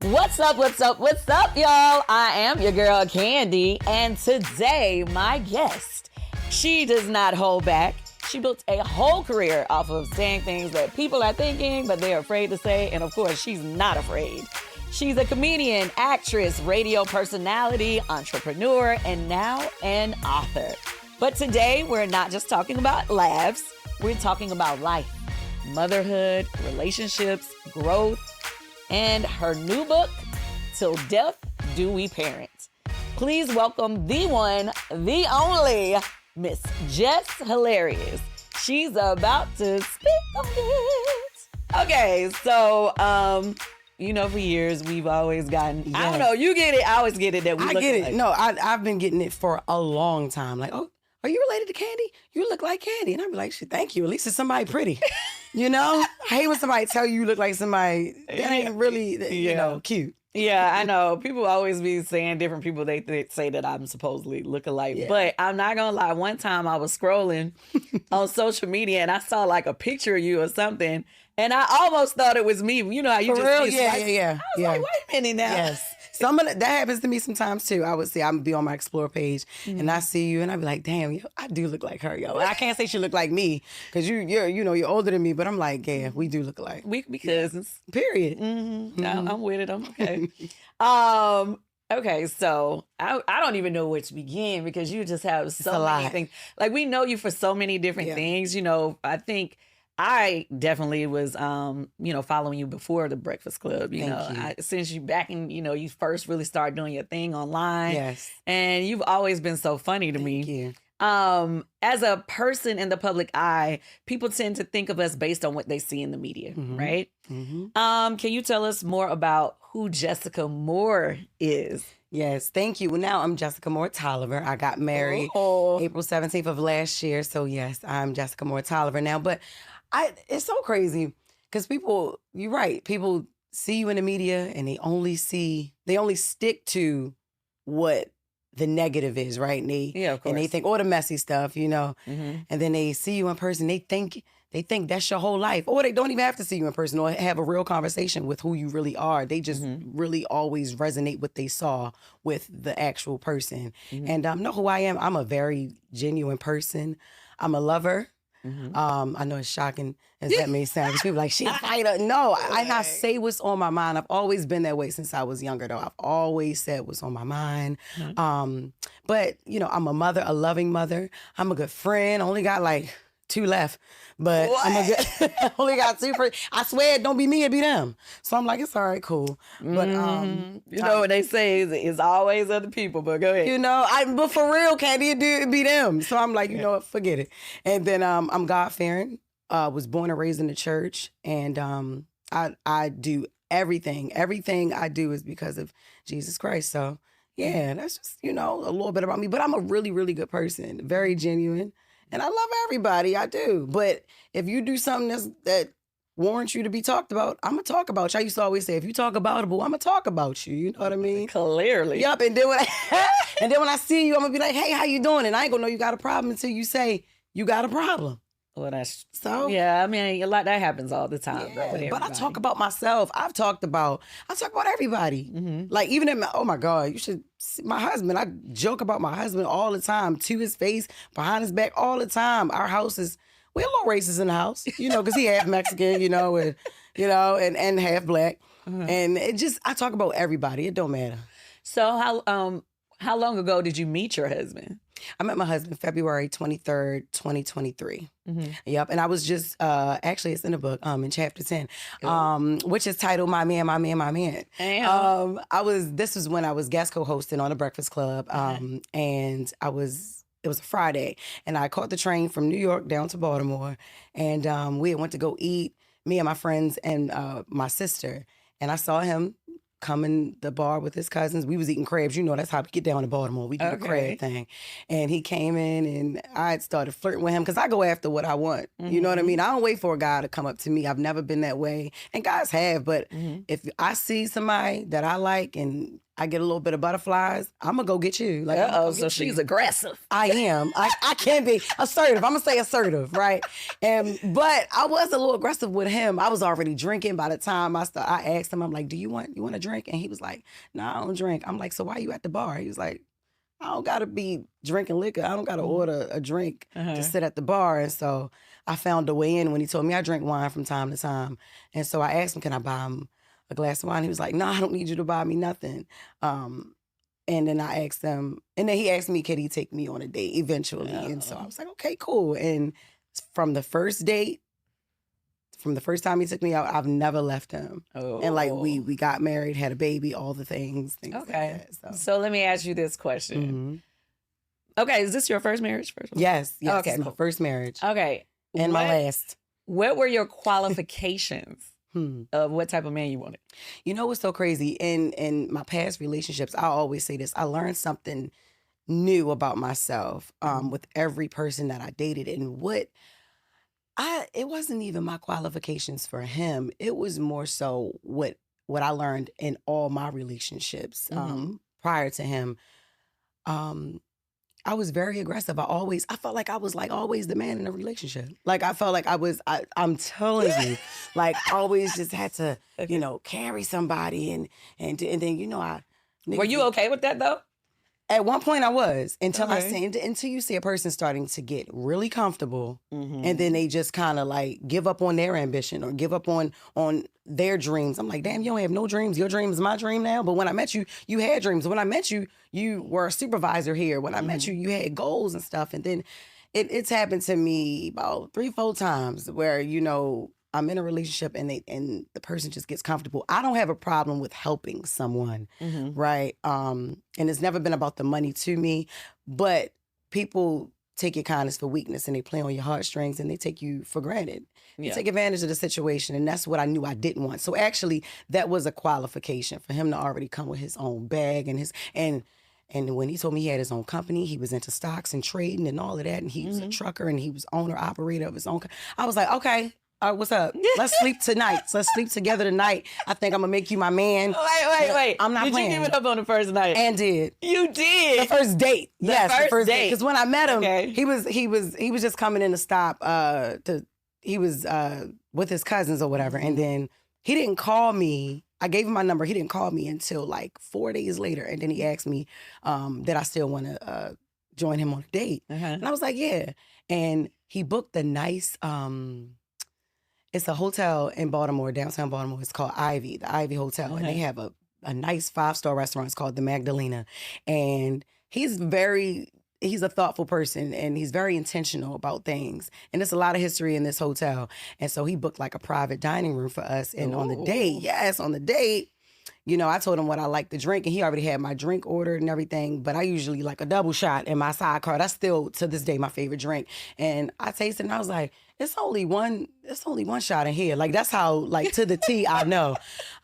What's up, y'all? I am your girl, Kandi, and today, my guest, she does not hold back. She built a whole career off of saying things that people are thinking, but they're afraid to say, and of course, she's not afraid. She's a comedian, actress, radio personality, entrepreneur, and now an author. But today, we're not just talking about laughs, we're talking about life, motherhood, relationships, growth, and her new book, Till Death Do We Parent. Please welcome the one, the only, Miss Jess Hilarious. She's about to speak on it. Okay, so, for years we've always gotten, yes. I don't know, you get it, I always get it that we look get like. it. No, I've been getting it for a long time. Like, oh, are you related to Kandi? You look like Kandi. And I'd be like, shit, thank you. At least it's somebody pretty. I hate when somebody tell you look like somebody that ain't really, cute. Yeah, I know. People always be saying different people they say that I'm supposedly look alike. Yeah. But I'm not going to lie. One time I was scrolling on social media and I saw like a picture of you or something. And I almost thought it was me. You know how you for just... real? Yeah. I was like, wait a minute now. Yes. That happens to me sometimes too. I would say I'm be on my Explore page and I see you and I'd be like, damn, yo, I do look like her, yo. I can't say she look like me because you're older than me, but I'm like, yeah, we do look alike. We be cousins. Period. Mm-hmm. Mm-hmm. I'm with it. I'm okay. Okay, so I don't even know where to begin because you just have so many things. Like we know you for so many different things. I think I definitely was, following you before the Breakfast Club, since you back in, you first really started doing your thing online. Yes. And you've always been so funny to me. You. As a person in the public eye, people tend to think of us based on what they see in the media, right? Mm-hmm. Can you tell us more about who Jessica Moore is? Yes, thank you. Well, now I'm Jessica Moore Tolliver. I got married April 17th of last year. So yes, I'm Jessica Moore Tolliver now. But it's so crazy because people, you're right, people see you in the media and they only stick to what the negative is, right? And of course. And they think, the messy stuff, and then they see you in person, they think that's your whole life. Or they don't even have to see you in person or have a real conversation with who you really are. They just really always resonate what they saw with the actual person. And know who I am. I'm a very genuine person. I'm a lover. I know it's shocking as that may sound because people are like, she a fighter. No, I say what's on my mind. I've always been that way since I was younger, though. I've always said what's on my mind. But, I'm a mother, a loving mother. I'm a good friend. I only got like 2 left. But I only got 2 friends. I swear it don't be me, it be them. So I'm like, it's all right, cool. But what they say is it's always other people, but go ahead. But for real, Kandi, it be them. So I'm like, you know what, forget it. And then I'm God-fearing. Was born and raised in the church. And I do everything. Everything I do is because of Jesus Christ. So yeah, that's just, a little bit about me. But I'm a really, really good person. Very genuine. And I love everybody, I do. But if you do something that warrants you to be talked about, I'm going to talk about you. I used to always say, if you talk aboutable, I'm going to talk about you. You know what I mean? Clearly. Yup. And then when I see you, I'm going to be like, hey, how you doing? And I ain't going to know you got a problem until you say you got a problem. Well, that's so. Yeah, I mean, a lot that happens all the time. Yeah, but I talk about myself. I talk about everybody. Like even oh my God, you should see my husband. I joke about my husband all the time, to his face, behind his back, all the time. Our house is we're a little racist in the house, because he half Mexican, and half black, and it just I talk about everybody. It don't matter. So how long ago did you meet your husband? I met my husband February 23rd, 2023. Yep. And I was just, actually it's in the book, in chapter 10, which is titled My Man, My Man, My Man. This was when I was guest co-hosting on the Breakfast Club. And it was a Friday and I caught the train from New York down to Baltimore. And we went to go eat, me and my friends and my sister. And I saw him come in the bar with his cousins. We was eating crabs. That's how we get down to Baltimore. We do the crab thing. And he came in and I started flirting with him because I go after what I want. You know what I mean? I don't wait for a guy to come up to me. I've never been that way. And guys have. But if I see somebody that I like and I get a little bit of butterflies, I'm gonna go get you. Like, so she's aggressive. I am. I can be assertive. I'm gonna say assertive, right? But I was a little aggressive with him. I was already drinking by the time I asked him, I'm like, do you want a drink? And he was like, no, I don't drink. I'm like, so why you at the bar? He was like, I don't gotta be drinking liquor. I don't gotta order a drink to sit at the bar. And so I found a way in when he told me I drink wine from time to time. And so I asked him, can I buy him a glass of wine? He was like, no, I don't need you to buy me nothing. And then I asked him, and then he asked me, could he take me on a date eventually? Oh. And so I was like, okay, cool. And from the first time he took me out, I've never left him. Oh. And like we got married, had a baby, all the things okay. Like that. So let me ask you this question. Mm-hmm. Okay, is this your first marriage? Yes. Okay, it's my first marriage. Okay. And my last. What were your qualifications? Of what type of man you wanted? You know what's so crazy? In my past relationships, I always say this. I learned something new about myself with every person that I dated. And it wasn't even my qualifications for him. It was more so what I learned in all my relationships prior to him. I was very aggressive. I felt like I was like always the man in a relationship. Like I felt like I'm telling you, like always just had to, carry somebody and then, Were you okay with that though? At one point I was, until you see a person starting to get really comfortable and then they just kind of like give up on their ambition or give up on their dreams. I'm like, damn, you don't have no dreams. Your dream is my dream now. But when I met you, you had dreams. When I met you, you were a supervisor here. When I met you, you had goals and stuff. And then it's happened to me about 3-4 times where, I'm in a relationship and the person just gets comfortable. I don't have a problem with helping someone, right? And it's never been about the money to me, but people take your kindness for weakness and they play on your heartstrings and they take you for granted. Yeah. They take advantage of the situation, and that's what I knew I didn't want. So actually, that was a qualification for him to already come with his own bag and when he told me he had his own company, he was into stocks and trading and all of that, and he was a trucker and he was owner operator of his own. I was like, okay. What's up? Let's sleep tonight. Let's sleep together tonight. I think I'm gonna make you my man. Wait. I'm not playing. Did you give it up on the first night? And did. You did? The first date. Yes, the first date. Because when I met him, he was just coming in to stop. He was with his cousins or whatever, and then he didn't call me. I gave him my number. He didn't call me until like 4 days later, and then he asked me that I still want to join him on a date, and I was like, yeah. And he booked a nice. It's a hotel in Baltimore, downtown Baltimore. It's called Ivy, the Ivy Hotel. And they have a nice 5-star restaurant. It's called the Magdalena. And he's a thoughtful person and he's very intentional about things. And there's a lot of history in this hotel. And so he booked like a private dining room for us. And on the date, I told him what I like to drink, and he already had my drink ordered and everything, but I usually like a double shot in my sidecar. That's still, to this day, my favorite drink. And I tasted it, and I was like, it's only one shot in here. Like, that's how, like, to the T, I know.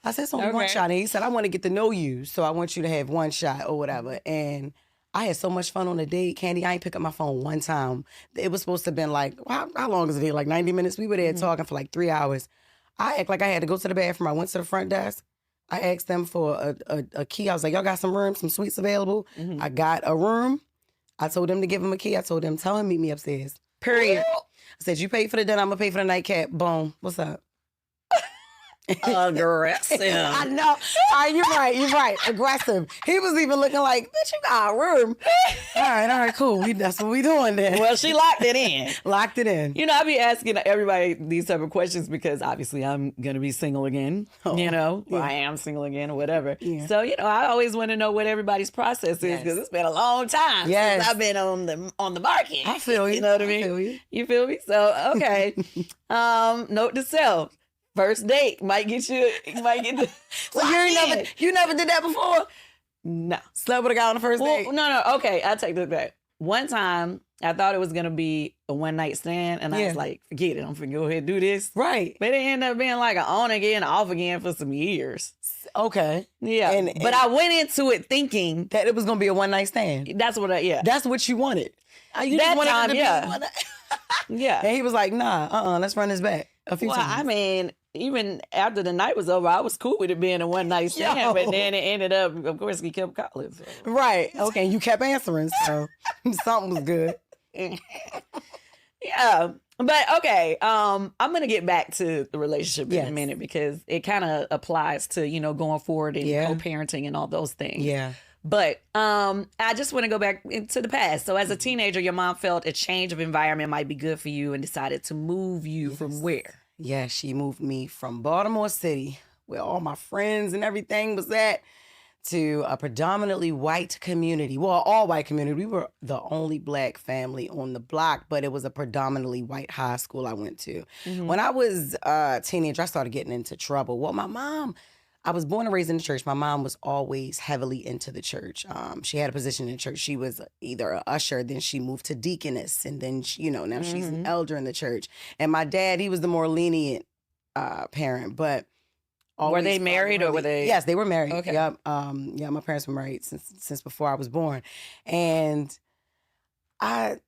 I said, it's only one shot. And he said, I want to get to know you, so I want you to have one shot or whatever. And I had so much fun on the date. Kandi, I ain't pick up my phone one time. It was supposed to have been like, how long is it here? Like 90 minutes? We were there talking for like 3 hours. I act like I had to go to the bathroom. I went to the front desk. I asked them for a key. I was like, y'all got some room, some suites available? I got a room. I told them to give him a key. I told them, tell him meet me upstairs. Period. I said, you pay for the dinner, I'm going to pay for the nightcap. Boom. What's up? Aggressive. I know. You're right. Aggressive. He was even looking like, bitch, you got a room. All right, cool. That's what we doing then. Well, she locked it in. Locked it in. I be asking everybody these type of questions because obviously I'm going to be single again, or I am single again or whatever. Yeah. So, I always want to know what everybote process is because it's been a long time since I've been on the market. I feel you. You know what I mean? I feel you. You feel me? So, okay. Note to self. First date might get you. So you never did that before? No. Slept with a guy on the first date? No. Okay, I'll take that back. One time, I thought it was going to be a one-night stand, and I was like, forget it. I'm going to go ahead and do this. Right. But it ended up being like an on again, off again for some years. Okay. Yeah. But I went into it thinking that it was going to be a one-night stand. That's what That's what you wanted. That time, yeah. Yeah. And he was like, nah, let's run this back a few times. I mean, even after the night was over, I was cool with it being a one night stand, but then it ended up, of course, he kept calling. So. Right. Okay. You kept answering, so something was good. Yeah. But okay, I'm gonna get back to the relationship in a minute because it kind of applies to, you know, going forward and co-parenting and all those things. Yeah. But I just want to go back into the past. So as a teenager, your mom felt a change of environment might be good for you and decided to move you from where? Yeah, she moved me from Baltimore City, where all my friends and everything was at, to a predominantly white community. Well, all white community. We were the only Black family on the block, but it was a predominantly white high school I went to. Mm-hmm. When I was a teenager, I started getting into trouble. Well, my mom, I was born and raised in the church. My mom was always heavily into the church. She had a position in the church. She was either an usher, then she moved to deaconess, and then, she, you know, now she's an elder in the church. And my dad, he was the more lenient parent, but were they married or were they? Yes, they were married. Okay. Yep. Yeah, my parents were married since before I was born. And I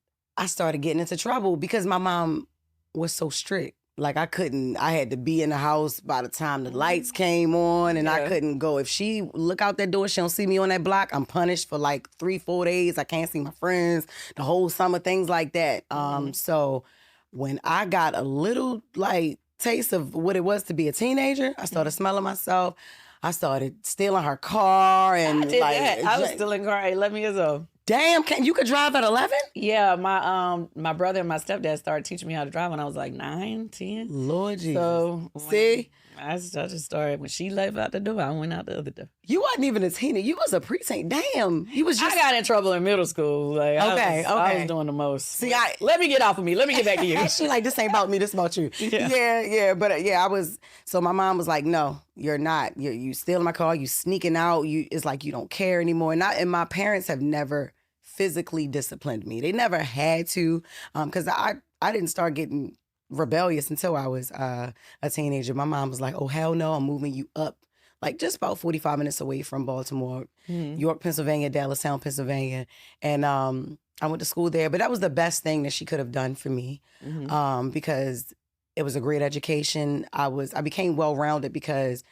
started getting into trouble because my mom was so strict. Like I had to be in the house by the time the lights came on, and I couldn't go. If she look out that door, she don't see me on that block, I'm punished for like 3-4 days. I can't see my friends the whole summer, things like that. So when I got a little like taste of what it was to be a teenager, I started smelling myself. I started stealing her car, and I did that. I was stealing car at 11 years old. Damn, you could drive at 11? Yeah, my brother and my stepdad started teaching me how to drive when I was like 9, 10. Lord Jesus. So see, I just started when she left out the door. I went out the other door. You wasn't even a teenager. You was a preteen. Damn, you was just. I got in trouble in middle school. Like I was doing the most. See, let me get off of me. Let me get back to you. She like, this ain't about me. This about you. Yeah. But I was. So my mom was like, no, you're not. You stealing my car. You sneaking out. It's like you don't care anymore. And my parents have never physically disciplined me. They never had to, because I didn't start getting rebellious until I was a teenager. My mom was like, oh, hell no, I'm moving you up, like just about 45 minutes away from Baltimore, York, Pennsylvania, Dallastown, Pennsylvania. And I went to school there, but that was the best thing that she could have done for me, because it was a great education. I became well-rounded because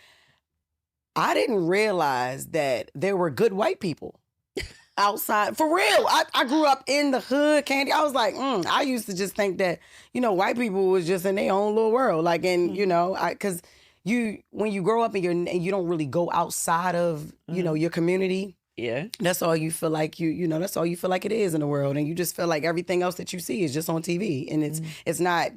I didn't realize that there were good white people outside. For real. I grew up in the hood, Kandi. I was like, I used to just think that, white people was just in their own little world. Like, and, because when you grow up and you don't really go outside of, your community. Yeah. That's all you feel like that's all you feel like it is in the world. And you just feel like everything else that you see is just on TV. And it's not,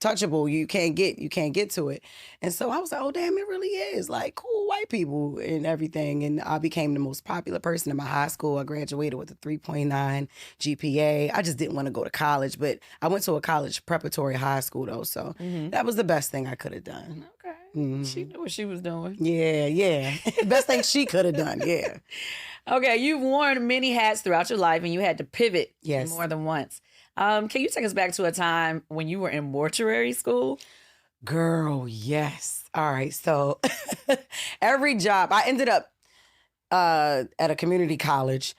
touchable. You can't get to it. And so I was like, oh damn, it really is like cool white people and everything. And I became the most popular person in my high school. I graduated with a 3.9 GPA. I just didn't want to go to college, but I went to a college preparatory high school though. So that was the best thing I could have done. Okay. She knew what she was doing. Yeah. The best thing she could have done. Yeah. Okay. You've worn many hats throughout your life and you had to pivot more than once. Can you take us back to a time when you were in mortuary school? Girl, yes. All right. So every job, I ended up at a community college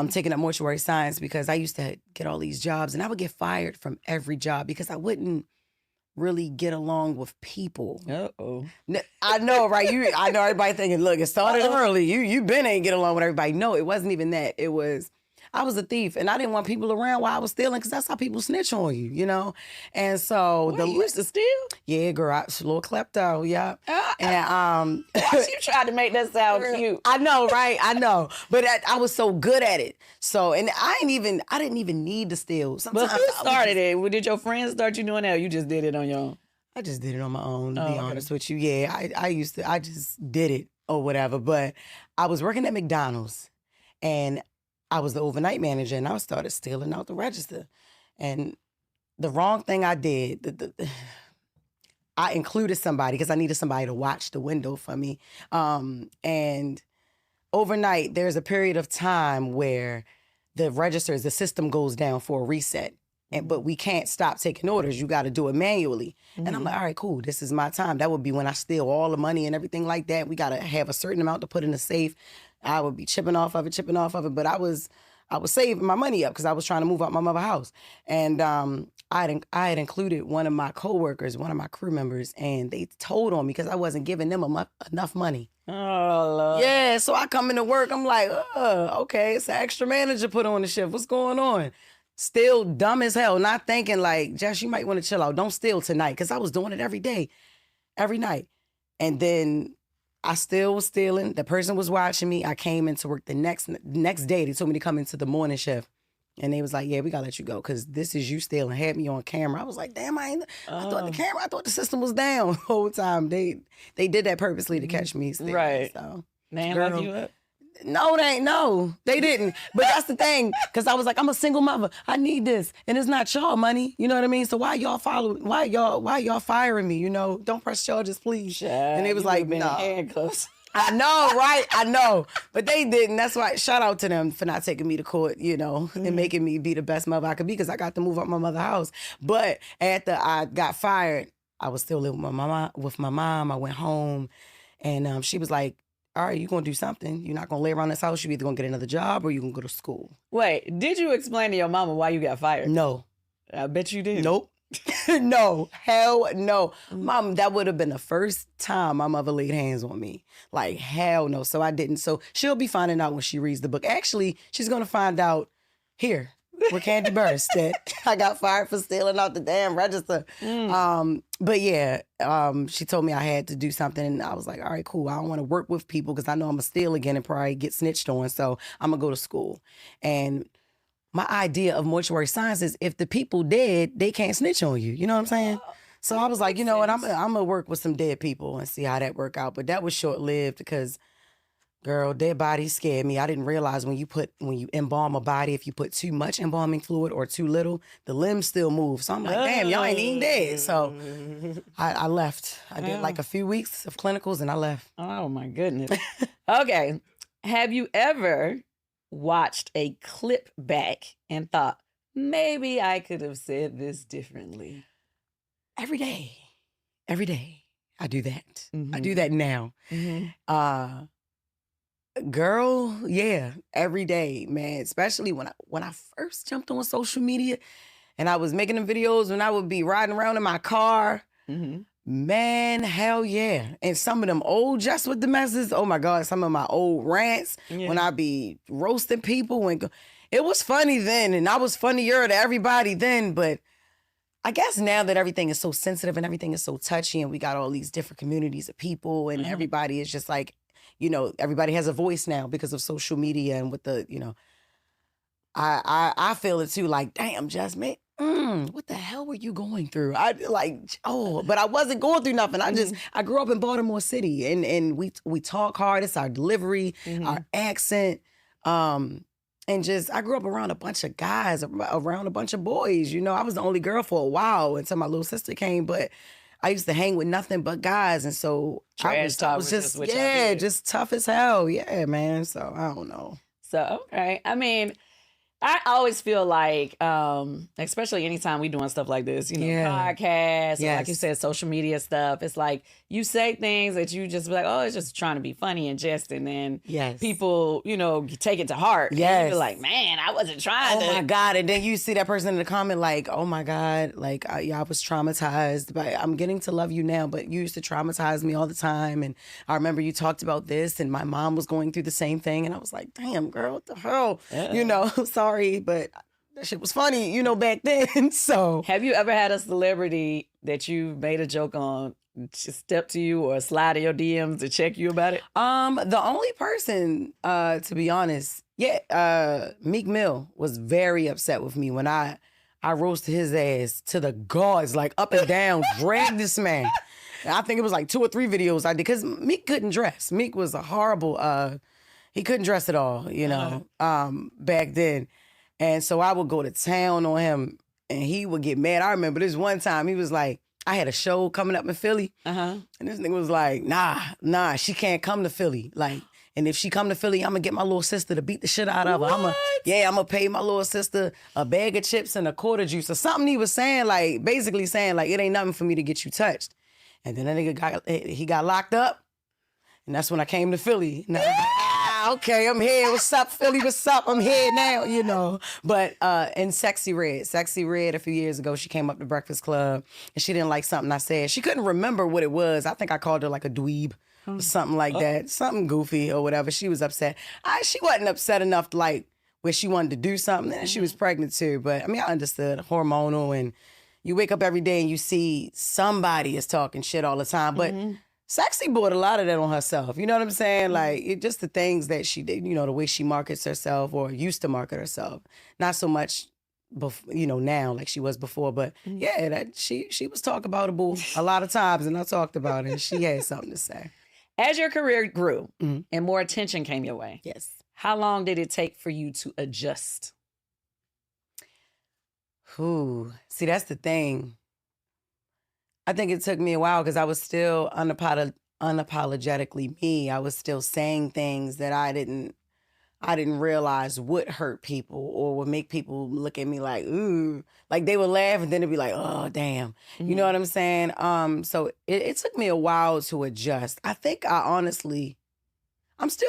taking up mortuary science because I used to get all these jobs and I would get fired from every job because I wouldn't really get along with people. Uh-oh. I know, right? I know everybody thinking, look, it started early. You been ain't get along with everybody. No, it wasn't even that. It was, I was a thief and I didn't want people around while I was stealing because that's how people snitch on you, And so you used to steal? Yeah, girl, I was a little klepto, yeah. And you tried to make that sound cute. I know, right? I know. But I was so good at it. So, and I didn't even need to steal. Sometimes but who started it? Did your friends start you doing that or you just did it on your own? I just did it on my own, to be honest with you. Yeah, I just did it or whatever. But I was working at McDonald's and I was the overnight manager and I started stealing out the register. And the wrong thing I did, I included somebody because I needed somebody to watch the window for me. And overnight, there's a period of time where the system goes down for a reset. But we can't stop taking orders. You got to do it manually. And I'm like, all right, cool. This is my time. That would be when I steal all the money and everything like that. We got to have a certain amount to put in the safe. I would be chipping off of it. But I was I was saving my money up because I was trying to move out my mother's house. And I had included one of my coworkers, one of my crew members, and they told on me because I wasn't giving them enough money. Oh, Lord. Yeah, so I come into work, I'm like, okay, it's an extra manager put on the shift. What's going on? Still dumb as hell, not thinking like, Jess, you might want to chill out. Don't steal tonight, because I was doing it every day, every night. And then I still was stealing. The person was watching me. I came into work the next day. They told me to come into the morning shift. And they was like, yeah, we got to let you go because this is you stealing. Had me on camera. I was like, damn, I thought the system was down the whole time. They did that purposely to catch me stealing. Right. So, they ain't lock you up? No, they didn't. But that's the thing, because I was like, I'm a single mother. I need this. And it's not y'all money. You know what I mean? So why y'all firing me? You know, don't press charges, please. And they was like, no. Handcuffs. I know, right? I know. But they didn't. That's why, shout out to them for not taking me to court, you know, and making me be the best mother I could be, because I got to move up my mother's house. But after I got fired, I was still living with my mom. I went home, and she was like, all right, you're going to do something. You're not going to lay around this house. You're either going to get another job or you're going to go to school. Wait, did you explain to your mama why you got fired? No. I bet you did. Nope. No, hell no. Mom, that would have been the first time my mother laid hands on me. Like, hell no. So I didn't. So she'll be finding out when she reads the book. Actually, she's going to find out here with Kandi Burruss that I got fired for stealing out the damn register. But yeah, she told me I had to do something. And I was like, all right, cool. I don't want to work with people because I know I'm going to steal again and probably get snitched on. So I'm going to go to school. And my idea of mortuary science is if the people dead, they can't snitch on you. You know what I'm saying? So I was like, you know what, I'm going to work with some dead people and see how that work out. But that was short-lived because, girl, dead bodies scared me. I didn't realize when you embalm a body, if you put too much embalming fluid or too little, the limbs still move. So I'm like, damn, y'all ain't even dead. So I left. I did like a few weeks of clinicals and I left. Oh, my goodness. Okay. Have you ever watched a clip back and thought, maybe I could have said this differently? Every day. I do that. I do that now. Girl, yeah, every day, man. Especially when I first jumped on social media and I was making them videos when I would be riding around in my car. Man, hell yeah. And some of them old Just with the Messes, oh my God, some of my old rants when I be roasting people. It was funny then, and I was funnier to everybody then, but I guess now that everything is so sensitive and everything is so touchy and we got all these different communities of people and everybody is just like, you know, everybody has a voice now because of social media and with the, you know, I feel it too, like, damn, Jess, man, what the hell were you going through? But I wasn't going through nothing. I grew up in Baltimore City and we talk hard. It's our delivery, our accent. And just, I grew up around a bunch of guys, around a bunch of boys. You know, I was the only girl for a while until my little sister came, but I used to hang with nothing but guys. And so I was just tough as hell. Yeah, man. So I don't know. So, okay. I mean, I always feel like, especially anytime we doing stuff like this, you know, podcasts, or like you said, social media stuff, it's like you say things that you just be like, oh, it's just trying to be funny and jest, and then people, you know, take it to heart. And you're like, man, I wasn't trying to. Oh my God. And then you see that person in the comment like, oh my God, like, I was traumatized, but I'm getting to love you now, but you used to traumatize me all the time. And I remember you talked about this and my mom was going through the same thing. And I was like, damn, girl, what the hell? You know, sorry, but that shit was funny, you know, back then. So, have you ever had a celebrity that you made a joke on just step to you or slide in your DMs to check you about it? The only person, to be honest, Meek Mill was very upset with me when I roasted his ass to the gods, like up and down, dragged this man. And I think it was like 2 or 3 videos I did because Meek couldn't dress. Meek was a horrible. He couldn't dress at all, you know, back then. And so I would go to town on him and he would get mad. I remember this one time he was like, I had a show coming up in Philly. And this nigga was like, nah, she can't come to Philly. Like, and if she come to Philly, I'm gonna get my little sister to beat the shit out of her. I'm gonna pay my little sister a bag of chips and a quarter juice or something. He was saying, like, basically saying, like, it ain't nothing for me to get you touched. And then that nigga got locked up. And that's when I came to Philly. And I was like, okay, I'm here. What's up, Philly? What's up? I'm here now, you know. But and Sexy Red a few years ago, she came up to Breakfast Club and she didn't like something I said. She couldn't remember what it was. I think I called her like a dweeb or something like that, something goofy or whatever. She was upset. She wasn't upset enough to like where she wanted to do something. And she was pregnant too. But I mean, I understood hormonal, and you wake up every day and you see somebody is talking shit all the time. But Sexy bought a lot of that on herself. You know what I'm saying? Like, just the things that she did, you know, the way she markets herself or used to market herself. Not so much, now like she was before. But yeah, that she was talk aboutable a lot of times, and I talked about it, and she had something to say. As your career grew and more attention came your way, yes, how long did it take for you to adjust? Ooh, see, that's the thing. I think it took me a while because I was still unapologetically me. I was still saying things that I didn't realize would hurt people or would make people look at me like, ooh, like they would laugh and then it'd be like, oh, damn. You know what I'm saying? So it took me a while to adjust. I think I'm still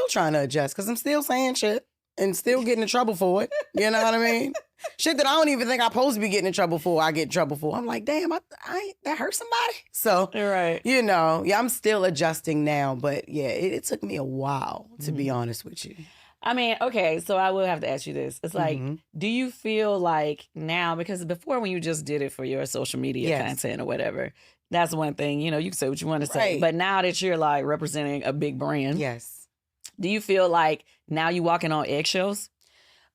trying to adjust because I'm still saying shit and still getting in trouble for it. You know what I mean? Shit that I don't even think I'm supposed to be getting in trouble for, I get in trouble for. I'm like, damn, that hurt somebody? So, right. I'm still adjusting now. But yeah, it took me a while, to be honest with you. I mean, okay, so I will have to ask you this. It's like, do you feel like now, because before when you just did it for your social media content or whatever, that's one thing, you can say what you want to say. But now that you're like representing a big brand, do you feel like now you walking on eggshells?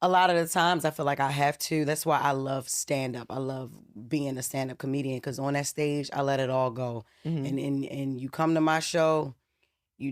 A lot of the times I feel like I have to. That's why I love stand-up. I love being a stand-up comedian because on that stage, I let it all go. And you come to my show, you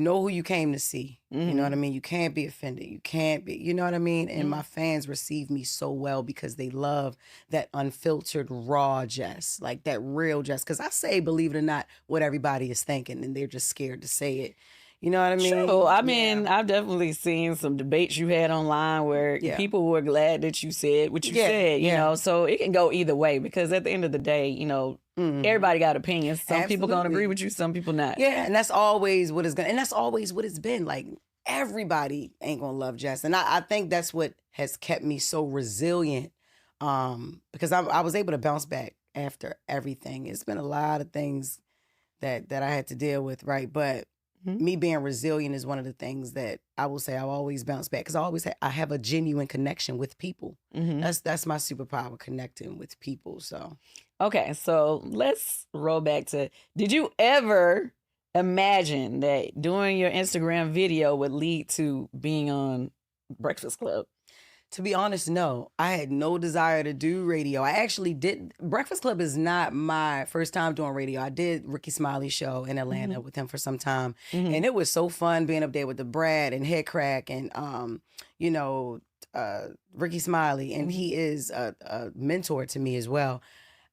know who you came to see. You know what I mean? You can't be offended. You can't be, you know what I mean? And my fans receive me so well because they love that unfiltered, raw Jess, like that real Jess. Because I say, believe it or not, what everybody is thinking and they're just scared to say it. You know what I mean? True. I mean, I've definitely seen some debates you had online where people were glad that you said what you said, you know, so it can go either way because at the end of the day, everybody got opinions. Some people going to agree with you, some people not. Yeah, and that's always what that's always what it's been. Like, everybody ain't going to love Jess. And I think that's what has kept me so resilient because I was able to bounce back after everything. It's been a lot of things that I had to deal with, right? But me being resilient is one of the things that I will say I'll always bounce back because I have a genuine connection with people. That's my superpower, connecting with people. So, okay, so let's roll back to, did you ever imagine that doing your Instagram video would lead to being on Breakfast Club? To be honest, no. I had no desire to do radio. I actually did. Breakfast Club is not my first time doing radio. I did Ricky Smiley's show in Atlanta with him for some time. And it was so fun being up there with the Brad and Head Crack and, Ricky Smiley. And he is a mentor to me as well.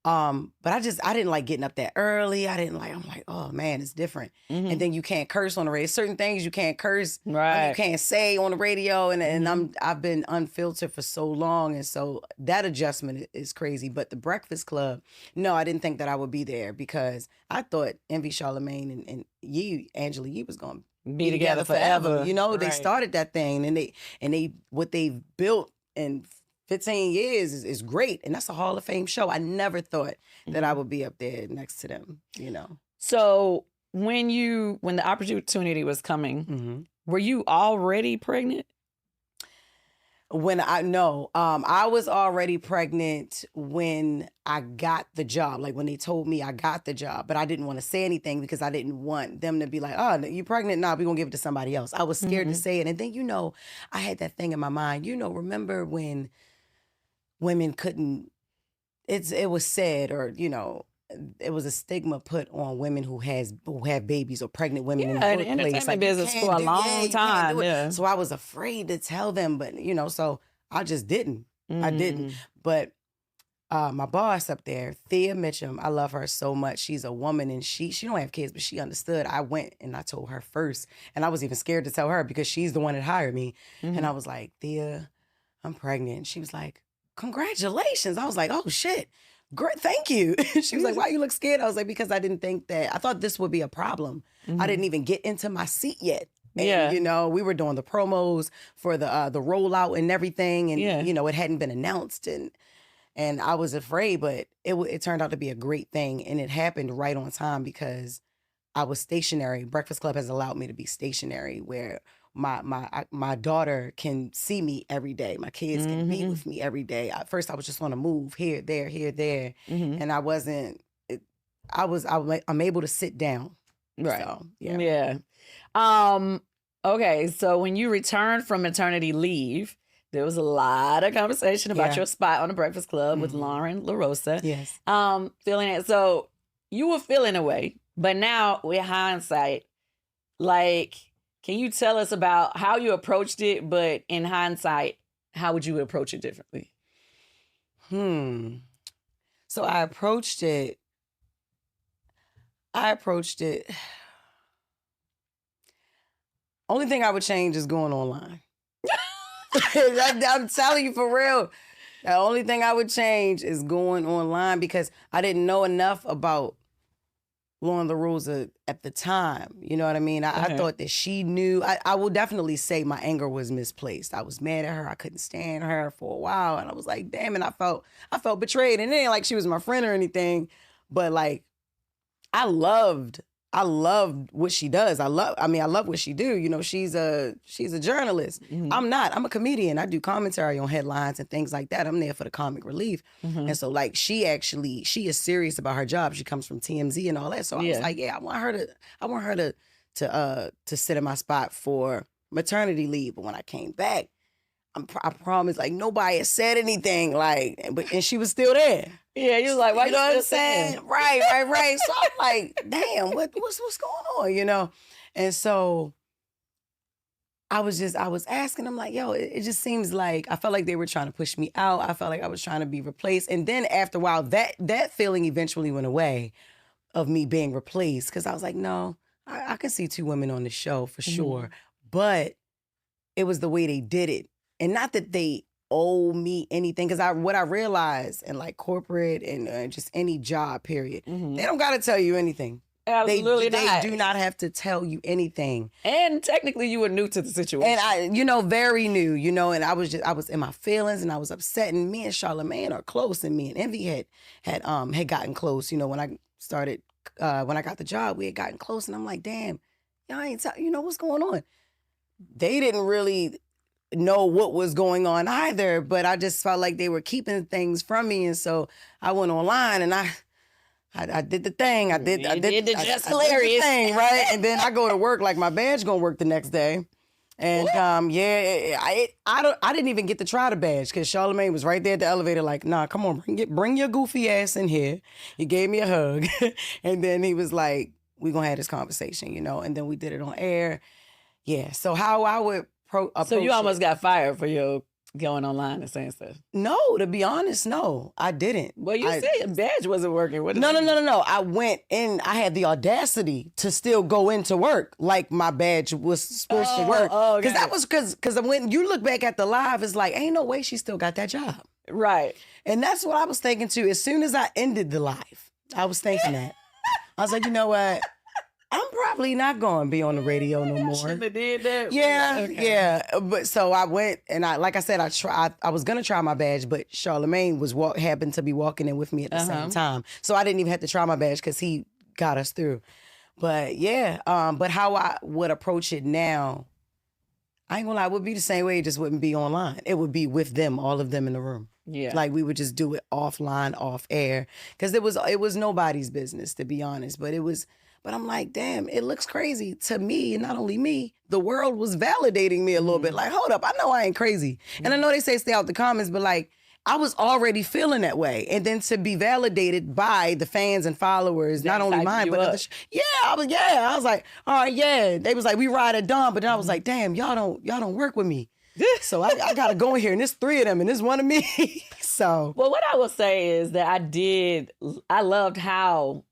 But I didn't like getting up that early. I'm like, oh man, it's different. And then you can't curse on the radio. Certain things you can't curse, right? You can't say on the radio. And I've been unfiltered for so long. And so that adjustment is crazy. But the Breakfast Club, no, I didn't think that I would be there because I thought Envy, Charlemagne and Yee, Angela Yee was going to be together forever. They started that thing and they what they've built in 15 years is great. And that's a Hall of Fame show. I never thought that I would be up there next to them, So when the opportunity was coming, were you already pregnant? I was already pregnant when I got the job. Like when they told me I got the job, but I didn't want to say anything because I didn't want them to be like, oh, you pregnant? Nah, we're going to give it to somebody else. I was scared to say it. And then, I had that thing in my mind, remember when women couldn't, it was said, or, it was a stigma put on women who have babies or pregnant women in the workplace. Entertainment business for a long time. Yeah. So I was afraid to tell them, but so I just didn't. I didn't. But my boss up there, Thea Mitchum, I love her so much. She's a woman and she don't have kids, but she understood. I went and I told her first, and I was even scared to tell her because she's the one that hired me. And I was like, Thea, I'm pregnant. She was like, congratulations. I was like, oh shit. Great, thank you. She was like, why you look scared? I was like, because I didn't think that, I thought this would be a problem. I didn't even get into my seat yet. Yeah. And, we were doing the promos for the rollout and everything. And, Yeah. it hadn't been announced. And I was afraid, but it turned out to be a great thing. And it happened right on time because I was stationary. Breakfast Club has allowed me to be stationary where my daughter can see me every day. My kids can be with me every day. At first, I was just on a move here, there, and I wasn't. I'm able to sit down. Right. So, yeah. Okay. So when you returned from maternity leave, there was a lot of conversation about your spot on the Breakfast Club with Lauren LaRosa. Yes. Feeling it. So you were feeling away, but now with hindsight, like, can you tell us about how you approached it? But in hindsight, how would you approach it differently? So I approached it. Only thing I would change is going online. I'm telling you for real. The only thing I would change is going online because I didn't know enough about Lauren LaRosa at the time. You know what I mean? I thought that she knew. I will definitely say my anger was misplaced. I was mad at her. I couldn't stand her for a while. And I was like, damn, and I felt betrayed. And it ain't like she was my friend or anything. But like, I loved what she does. I love what she do. She's a journalist. I'm not. I'm a comedian. I do commentary on headlines and things like that. I'm there for the comic relief. And so like she is serious about her job. She comes from TMZ and all that. So I was like, I want her to sit in my spot for maternity leave. But when I came back, I promise, like nobody had said anything, and she was still there. Yeah, you was like, why you know what I'm saying? Right. So I'm like, damn, what's going on, And so I was asking, I'm like, yo, it just seems like I felt like they were trying to push me out. I felt like I was trying to be replaced. And then after a while, that feeling eventually went away of me being replaced. Cause I was like, no, I can see two women on the show for sure. But it was the way they did it. And not that they owe me anything, because what I realized in like corporate and just any job period, they don't got to tell you anything. Absolutely not. They do not have to tell you anything. And technically you were new to the situation. And I, very new, and I was in my feelings and I was upset. And me and Charlamagne are close, and me and Envy had gotten close. When I started, when I got the job, we had gotten close, and I'm like, damn, y'all ain't what's going on. They didn't really know what was going on either, but I just felt like they were keeping things from me. And so I went online and I did the thing. I did the Jess Hilarious thing, right? And then I go to work like my badge gonna work the next day. And I didn't even get to try the badge because Charlamagne was right there at the elevator like, nah, come on, bring your goofy ass in here. He gave me a hug. And then he was like, we gonna have this conversation, and then we did it on air. Yeah. So how I would so you almost got fired for your going online and saying stuff? No, to be honest, no, I didn't. Well, you said your badge wasn't working. No. I went in. I had the audacity to still go into work like my badge was supposed to work. Because that was because when you look back at the live, it's like ain't no way she still got that job. Right. And that's what I was thinking too. As soon as I ended the live, I was thinking that. I was like, you know what? I'm probably not going to be on the radio no more. Shouldn't have did that. Yeah. But so I went and I was going to try my badge, but Charlamagne happened to be walking in with me at the same time. So I didn't even have to try my badge because he got us through. But yeah, but how I would approach it now, I ain't gonna lie, it would be the same way. It just wouldn't be online. It would be with them, all of them in the room. Yeah. Like we would just do it offline, off air. Because it was nobody's business, to be honest. But I'm like, damn, it looks crazy to me. And not only me, the world was validating me a little bit. Like, hold up, I know I ain't crazy. And I know they say stay out the comments, but like, I was already feeling that way. And then to be validated by the fans and followers, not only mine, but others. I was like, all right, yeah. They was like, we ride at dawn. But then I was like, damn, y'all don't work with me. So I got to go in here and there's 3 of them and there's 1 of me. So. Well, what I will say is that I loved how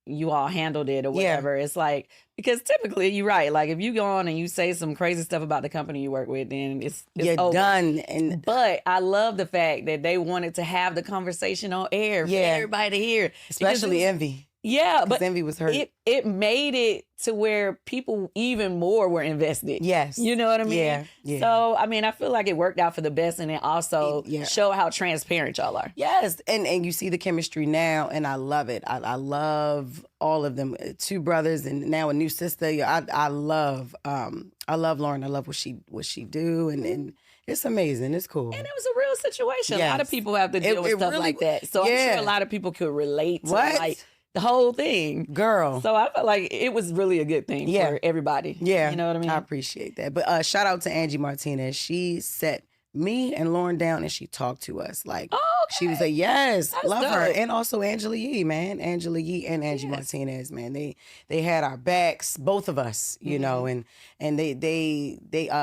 you all handled it or whatever. It's like, because typically you're right. Like if you go on and you say some crazy stuff about the company you work with, then it's you're over. Done. But I love the fact that they wanted to have the conversation on air for everybody to hear. Especially Envy. Yeah, but Envy was hurt. It made it to where people even more were invested. Yes. You know what I mean? Yeah, yeah. So, I mean, I feel like it worked out for the best, and it also Yeah. show how transparent y'all are. Yes, and you see the chemistry now, and I love it. I love all of them. 2 brothers, and now a new sister. I love Lauren. I love what she do, and it's amazing. It's cool. And it was a real situation. Yes. A lot of people have to deal with stuff really, like that. So I'm sure a lot of people could relate to like the whole thing. Girl. So I felt like it was really a good thing for everybody. Yeah. You know what I mean? I appreciate that. But shout out to Angie Martinez. She set me and Lauren down and she talked to us. Like, she was like, yes, That's love dope. her. And also Angela Yee, man. Angela Yee and Angie Martinez, man. They had our backs, both of us, you know, and they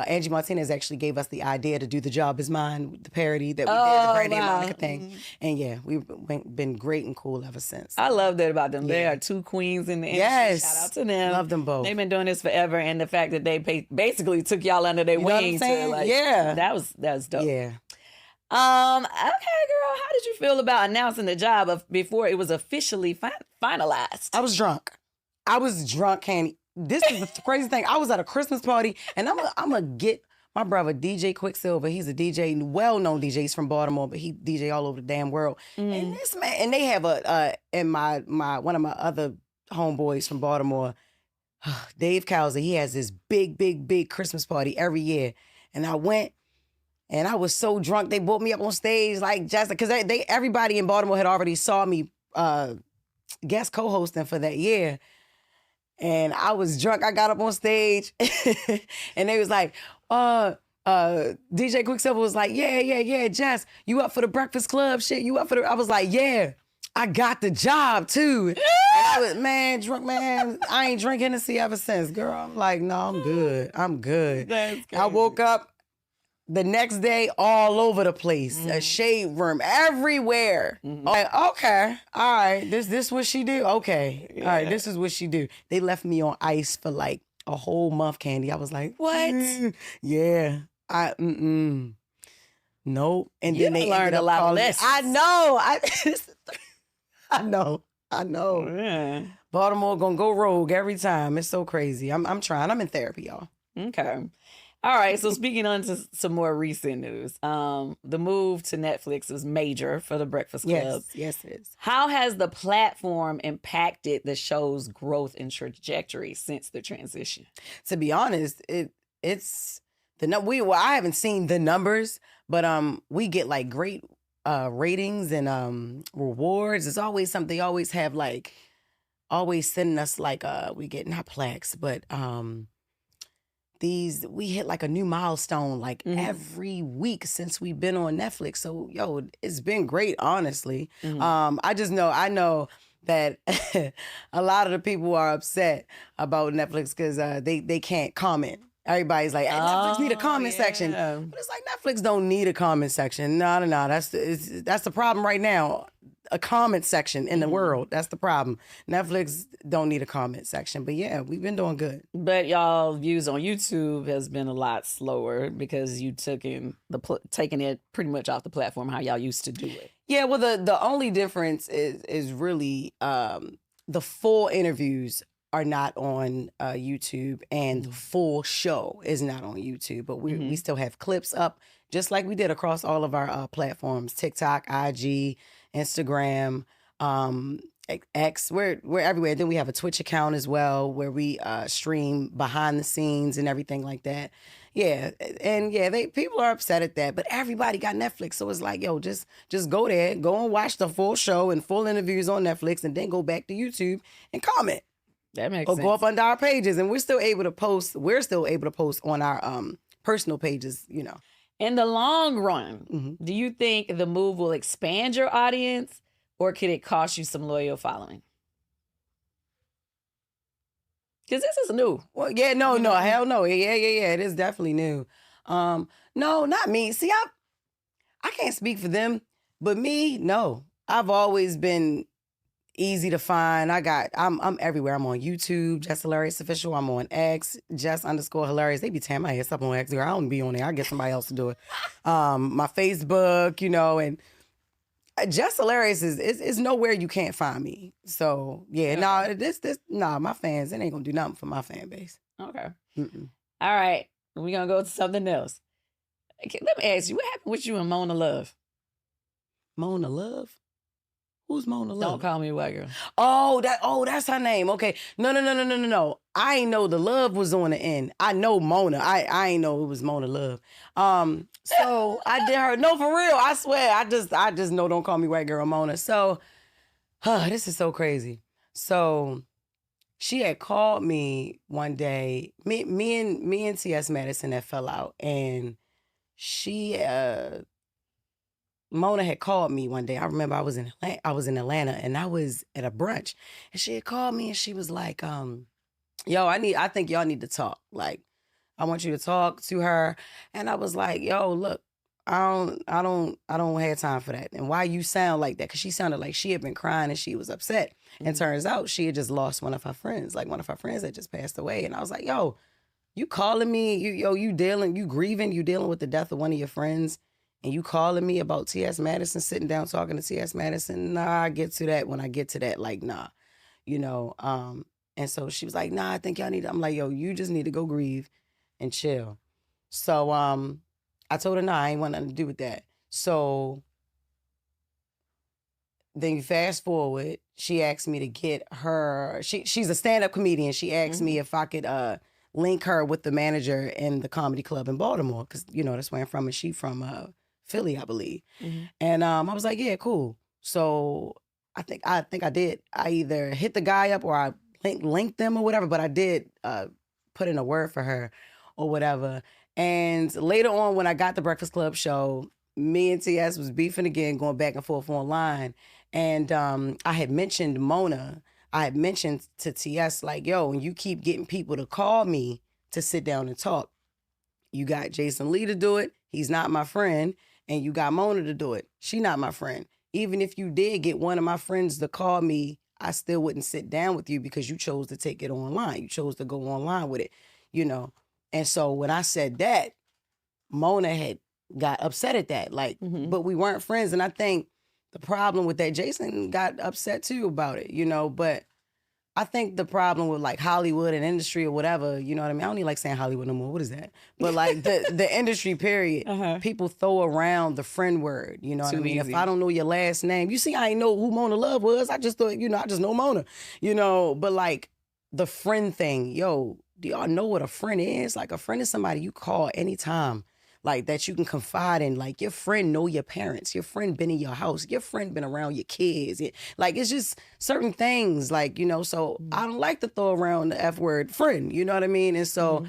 Angie Martinez actually gave us the idea to do The Job Is Mine, the parody that we did, the Brandy and Monica thing. And yeah, we've been great and cool ever since. I love that about them. They are 2 queens in the industry. Yes. Shout out to them. Love them both. They've been doing this forever, and the fact that they basically took y'all under their wings. That was dope. Yeah. Okay, girl. How did you feel about announcing the job before it was officially finalized? I was drunk, Kandi. This is the crazy thing. I was at a Christmas party, and I'm gonna get my brother DJ Quicksilver. He's a DJ, well-known DJ. He's from Baltimore, but he DJ all over the damn world. And this man, and they have and my one of my other homeboys from Baltimore, Dave Cowser. He has this big Christmas party every year, and I went. And I was so drunk, they brought me up on stage like just because everybody in Baltimore had already saw me guest co-hosting for that year. And I was drunk. I got up on stage and they was like, DJ Quicksilver was like, yeah, Jess, you up for the Breakfast Club shit? You up for the... I was like, yeah, I got the job too. And I was, man, drunk, man. I ain't drinking Hennessy ever since, girl. I'm like, no, I'm good. That's crazy. I woke up the next day, all over the place, a shade room, everywhere. Like, okay, all right, this what she do? Okay, all right, this is what she do. They left me on ice for like a whole month, Kandi. I was like, what? Yeah, nope. And then they learned a lot of lessons. I know. I know. Yeah. Baltimore gonna go rogue every time. It's so crazy. I'm trying. I'm in therapy, y'all. Okay. All right, so speaking on to some more recent news, the move to Netflix was major for the Breakfast Club. Yes, it is. How has the platform impacted the show's growth and trajectory since the transition? To be honest, it's I haven't seen the numbers, but we get like great ratings and rewards. It's always something. They always have like always sending us like we get not plaques, but we hit like a new milestone like every week since we've been on Netflix. So it's been great, honestly. I know that a lot of the people are upset about Netflix because they can't comment. Everybody's like, Netflix need a comment section. But it's like, Netflix don't need a comment section. No. That's the problem right now. A comment section in the world. That's the problem. Netflix don't need a comment section. But yeah, we've been doing good. But y'all views on YouTube has been a lot slower because you taking it pretty much off the platform how y'all used to do it. Yeah, well, the only difference is really the full interviews are not on YouTube, and the full show is not on YouTube. But we still have clips up, just like we did across all of our platforms: TikTok, IG, Instagram, X. We're everywhere. Then we have a Twitch account as well, where we stream behind the scenes and everything like that. Yeah, and yeah, people are upset at that, but everybody got Netflix, so it's like, just go there, go and watch the full show and full interviews on Netflix, and then go back to YouTube and comment. That makes sense. Or go up under our pages, and we're still able to post on our personal pages, In the long run, do you think the move will expand your audience, or could it cost you some loyal following? Because this is new. Well, yeah, no, hell no. Yeah, it is definitely new. No, not me. See, I can't speak for them, but me, no. I've always been easy to find. I'm everywhere. I'm on YouTube, Jess Hilarious Official. I'm on X, Jess_Hilarious. They be tearing my ass up on X. Girl, I don't be on there. I get somebody else to do it. My Facebook, and Jess Hilarious is nowhere you can't find me. So yeah, my fans, it ain't gonna do nothing for my fan base. Okay. Mm-mm. All right. We're gonna go to something else. Okay, let me ask you, what happened with you and Mona Love? Mona Love? Who's Mona Love? Don't call me a white girl. Oh, that's her name. Okay. No. I ain't know the love was on the end. I know Mona. I ain't know it was Mona Love. So I did her. No, for real. I swear. I just know don't call me white girl Mona. So, this is so crazy. So she had called me one day. Me and T.S. Madison had fell out, and she Mona had called me one day. I remember I was in Atlanta and I was at a brunch, and she had called me and she was like, yo, I think y'all need to talk. Like, I want you to talk to her. And I was like, yo, look, I don't have time for that. And why you sound like that? Because she sounded like she had been crying and she was upset. Mm-hmm. And turns out she had just lost one of her friends. Like, one of her friends had just passed away. And I was like, yo, you calling me, you grieving, you dealing with the death of one of your friends, and you calling me about T.S. Madison, sitting down talking to T.S. Madison. Nah, I get to that when I get to that. Like, nah, And so she was like, nah, I think y'all need to. I'm like, yo, you just need to go grieve and chill. So I told her, nah, I ain't want nothing to do with that. So then you fast forward, she asked me to get her, she's a stand-up comedian. She asked me if I could link her with the manager in the comedy club in Baltimore, because, that's where I'm from, and she from Philly, I believe. Mm-hmm. And I was like, yeah, cool. So I think I did. I either hit the guy up or I linked them or whatever, but I did put in a word for her or whatever. And later on, when I got the Breakfast Club show, me and TS was beefing again, going back and forth online. And I had mentioned Mona. I had mentioned to TS, like, yo, when you keep getting people to call me to sit down and talk, you got Jason Lee to do it. He's not my friend. And you got Mona to do it. She not my friend. Even if you did get one of my friends to call me, I still wouldn't sit down with you because you chose to take it online. You chose to go online with it, And so when I said that, Mona had got upset at that. Like, but we weren't friends. And I think the problem with that, Jason got upset too about it, But I think the problem with like Hollywood and industry or whatever, you know what I mean? I don't even like saying Hollywood no more. What is that? But like the industry period, people throw around the friend word, you know what I mean? Easy. If I don't know your last name, you see, I ain't know who Mona Love was. I just thought, I just know Mona, But like the friend thing, yo, do y'all know what a friend is? Like, a friend is somebody you call anytime. Like, that you can confide in. Like, your friend know your parents. Your friend been in your house. Your friend been around your kids. Like, it's just certain things, like, so I don't like to throw around the F word friend, you know what I mean? And so,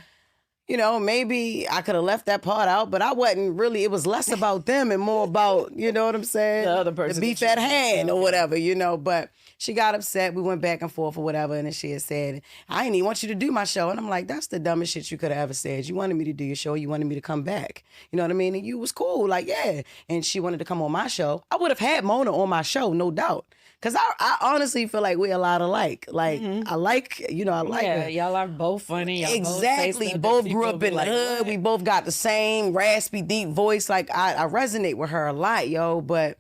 maybe I could have left that part out, but I wasn't really, it was less about them and more about, you know what I'm saying? The other person. The beef at hand or whatever, but she got upset. We went back and forth or whatever. And then she had said, I didn't even want you to do my show. And I'm like, that's the dumbest shit you could have ever said. You wanted me to do your show. You wanted me to come back. You know what I mean? And you was cool. Like, yeah. And she wanted to come on my show. I would have had Mona on my show, no doubt. Because I honestly feel like we're a lot alike. Like, I like her. Y'all are both funny. Y'all exactly. Both grew up in the hood. What? We both got the same raspy, deep voice. Like, I resonate with her a lot, yo. But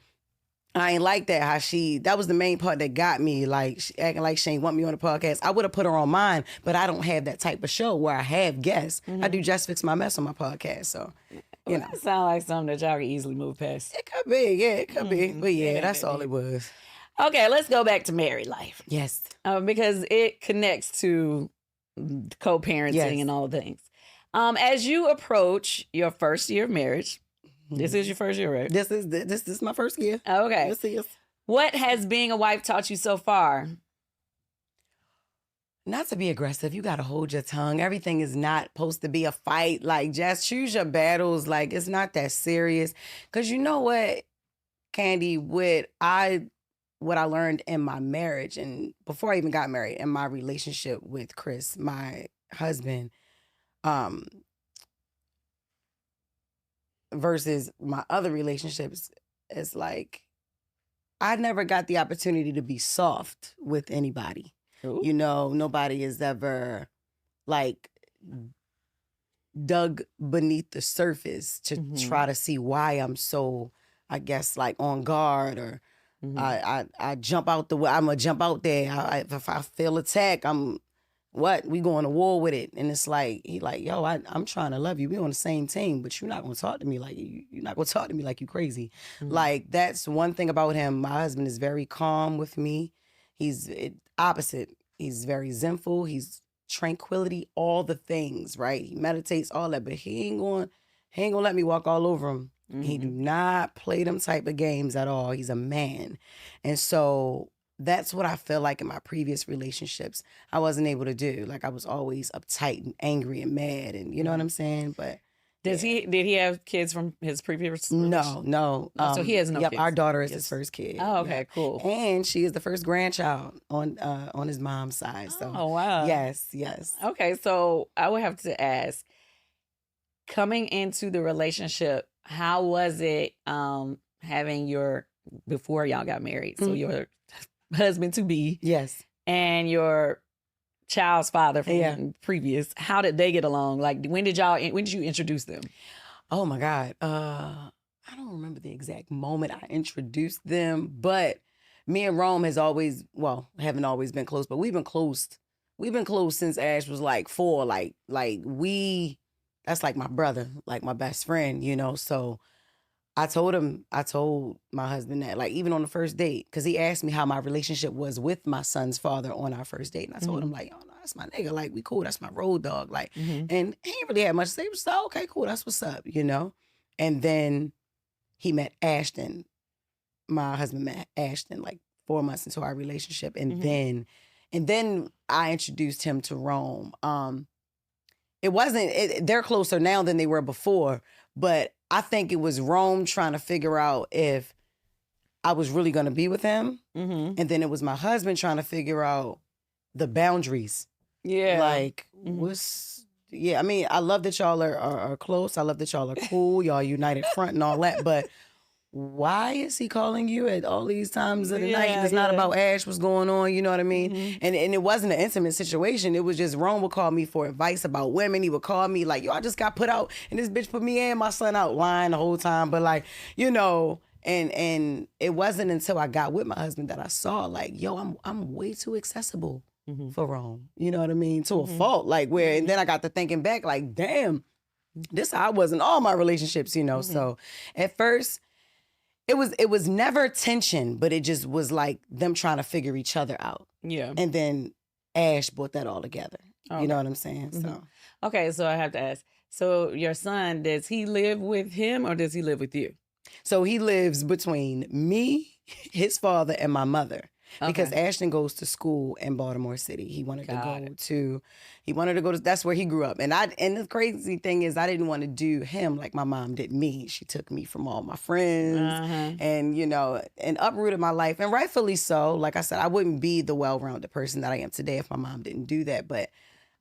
I ain't like that, how that was the main part that got me, like, she acting like she ain't want me on the podcast. I would have put her on mine, but I don't have that type of show where I have guests. I do Just Fix My Mess on my podcast, so, That sound like something that y'all can easily move past. It could be, yeah, it could be. But yeah, that's all it was. Okay, let's go back to married life. Yes. Because it connects to co-parenting and all things. As you approach your first year of marriage, this is your first year, right? This is my first year. Okay. This is. What has being a wife taught you so far? Not to be aggressive. You got to hold your tongue. Everything is not supposed to be a fight. Like, just choose your battles. Like, it's not that serious. Because you know what, Kandi, what I learned in my marriage, and before I even got married, in my relationship with Chris, my husband, versus my other relationships, it's like I never got the opportunity to be soft with anybody. Ooh. Nobody has ever like dug beneath the surface to try to see why I'm so I guess like on guard, or I jump out the way. I'm gonna jump out there. If I feel attacked, we going to war with it. And it's like, he like, yo, I'm trying to love you. We on the same team, but you're not gonna talk to me like you're not gonna talk to me like you crazy. Like, that's one thing about him. My husband is very calm with me. He's opposite. He's very zenful. He's tranquility, all the things, right? He meditates, all that, but he ain't gonna let me walk all over him. He do not play them type of games at all. He's a man. And so that's what I feel like in my previous relationships I wasn't able to do. Like, I was always uptight and angry and mad, and you know what I'm saying? But did he have kids from his previous relationship? No. So he has no kids. Our daughter is his first kid. Oh, okay, cool. And she is the first grandchild on his mom's side. So oh, wow. Yes. Okay, so I would have to ask, coming into the relationship, how was it having before y'all got married? So your husband to be, yes, and your child's father from previous. How did they get along? Like, when did you introduce them? Oh my God, I don't remember the exact moment I introduced them, but me and Rome haven't always been close, but we've been close. We've been close since Ash was like 4. That's like my brother, like my best friend, you know. So I told my husband that, like, even on the first date, because he asked me how my relationship was with my son's father on our first date. And I told him, like, oh, no, that's my nigga. Like, we cool. That's my road dog. Like, and he ain't really had much to say. He was like, okay, cool. That's what's up, you know? And then he met Ashton. My husband met Ashton like 4 months into our relationship. And then I introduced him to Rome. They're closer now than they were before, but I think it was Rome trying to figure out if I was really going to be with him. And then it was my husband trying to figure out the boundaries. Yeah. Like, I mean, I love that y'all are close. I love that y'all are cool. Y'all united front and all that. But why is he calling you at all these times of the night? It's not about Ash, what's going on, you know what I mean? And it wasn't an intimate situation. It was just Rome would call me for advice about women. He would call me like, yo, I just got put out, and this bitch put me and my son out, lying the whole time. But like, you know, and it wasn't until I got with my husband that I saw, like, yo, I'm way too accessible for Rome. You know what I mean? To a fault. Like, where, and then I got to thinking back, like, damn, this how I was in all my relationships, you know? So at first, it was never tension, but it just was like them trying to figure each other out. Yeah. And then Ash brought that all together. Okay. You know what I'm saying? So okay, so I have to ask. So your son, does he live with him or does he live with you? So he lives between me, his father, and my mother. Because Ashton goes to school in Baltimore City. He wanted to go to, that's where he grew up. And the crazy thing is, I didn't want to do him like my mom did me. She took me from all my friends and, you know, and uprooted my life. And rightfully so. Like I said, I wouldn't be the well-rounded person that I am today if my mom didn't do that. But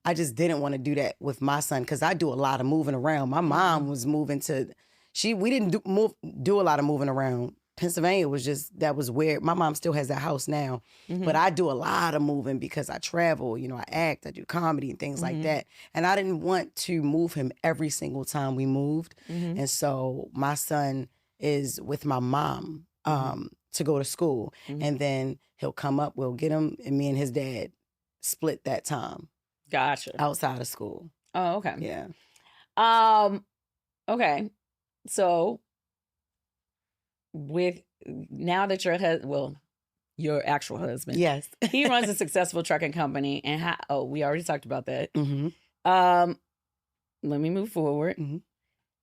I just didn't want to do that with my son because I do a lot of moving around. My mom was moving to, we didn't do a lot of moving around. Pennsylvania that was where my mom still has that house now, but I do a lot of moving because I travel, you know, I act, I do comedy and things like that. And I didn't want to move him every single time we moved. And so my son is with my mom to go to school. And then he'll come up, we'll get him, and me and his dad split that time. Gotcha. Outside of school. Oh, okay. Yeah. Okay. So now that your actual husband, yes, he runs a successful trucking company, and we already talked about that. Let me move forward.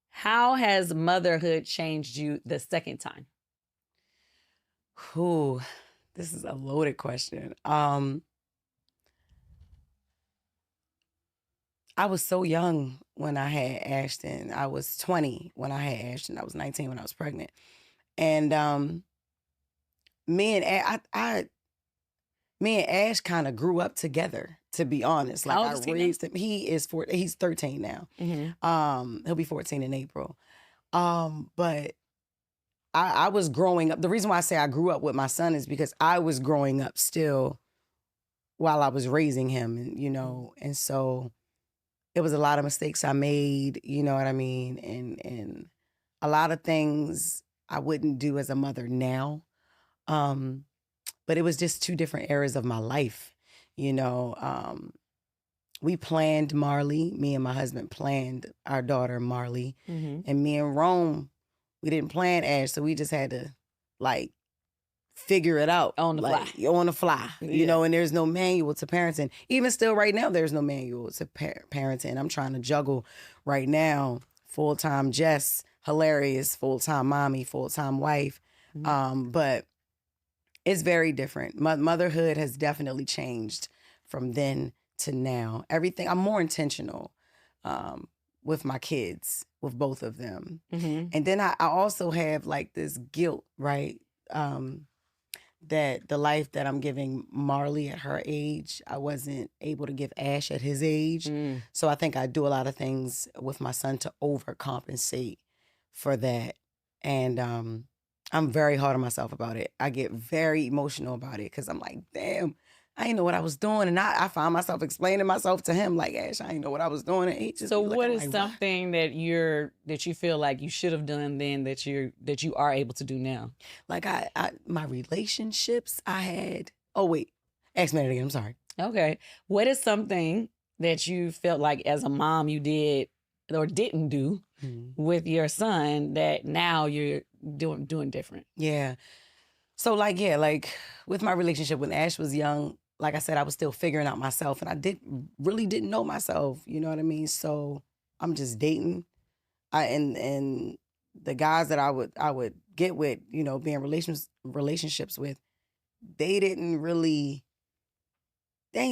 How has motherhood changed you the second time? Ooh, this is a loaded question. I was so young when I had Ashton. I was 20 when I had Ashton. I was 19 when I was pregnant. And me and Ash kind of grew up together, to be honest. Like, I raised him. He's 13 now. He'll be 14 in April. But I was growing up. The reason why I say I grew up with my son is because I was growing up still while I was raising him, and you know, and so it was a lot of mistakes I made, you know what I mean? And a lot of things I wouldn't do as a mother now. But it was just two different eras of my life. You know, we planned Marley. Me and my husband planned our daughter Marley. And me and Rome, we didn't plan Ash, so we just had to like figure it out On the like, fly. On the fly, you know. And there's no manual to parenting. Even still, right now, there's no manual to parenting. I'm trying to juggle right now full-time Jess Hilarious, full-time mommy, full-time wife, but it's very different. Motherhood has definitely changed from then to now. Everything, I'm more intentional with my kids, with both of them. And then I also have like this guilt, right? That the life that I'm giving Marley at her age, I wasn't able to give Ash at his age. So I think I do a lot of things with my son to overcompensate for that. And I'm very hard on myself about it. I get very emotional about it because I'm like, damn, I didn't know what I was doing. And I find myself explaining myself to him like, Ash, I didn't know what I was doing. And he just So be what looking is like, something that you feel like you should have done then that you are able to do now? Like my relationships I had. Oh wait, ask me that again. I'm sorry. Okay. What is something that you felt like as a mom you did or didn't do with your son that now you're doing different? Yeah. So like with my relationship when Ash was young, like I said, I was still figuring out myself and I really didn't know myself. You know what I mean? So I'm just dating. And the guys that I would get with, you know, being relationships with, they ain't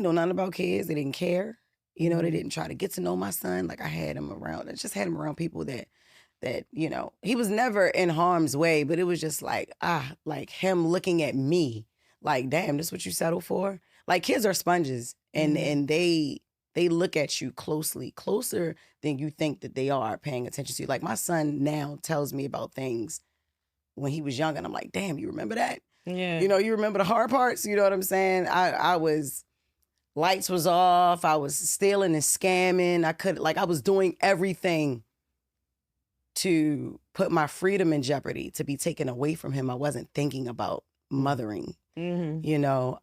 know nothing about kids. They didn't care. You know, they didn't try to get to know my son. Like I just had him around people that, you know, he was never in harm's way, but it was just like him looking at me like, damn, this is what you settle for? Like kids are sponges and they look at you closer than you think that they are paying attention to you. Like my son now tells me about things when he was young and I'm like, damn, you remember that? Yeah. You know, you remember the hard parts? You know what I'm saying? Lights was off. I was stealing and scamming. I was doing everything to put my freedom in jeopardy, to be taken away from him. I wasn't thinking about mothering, you know.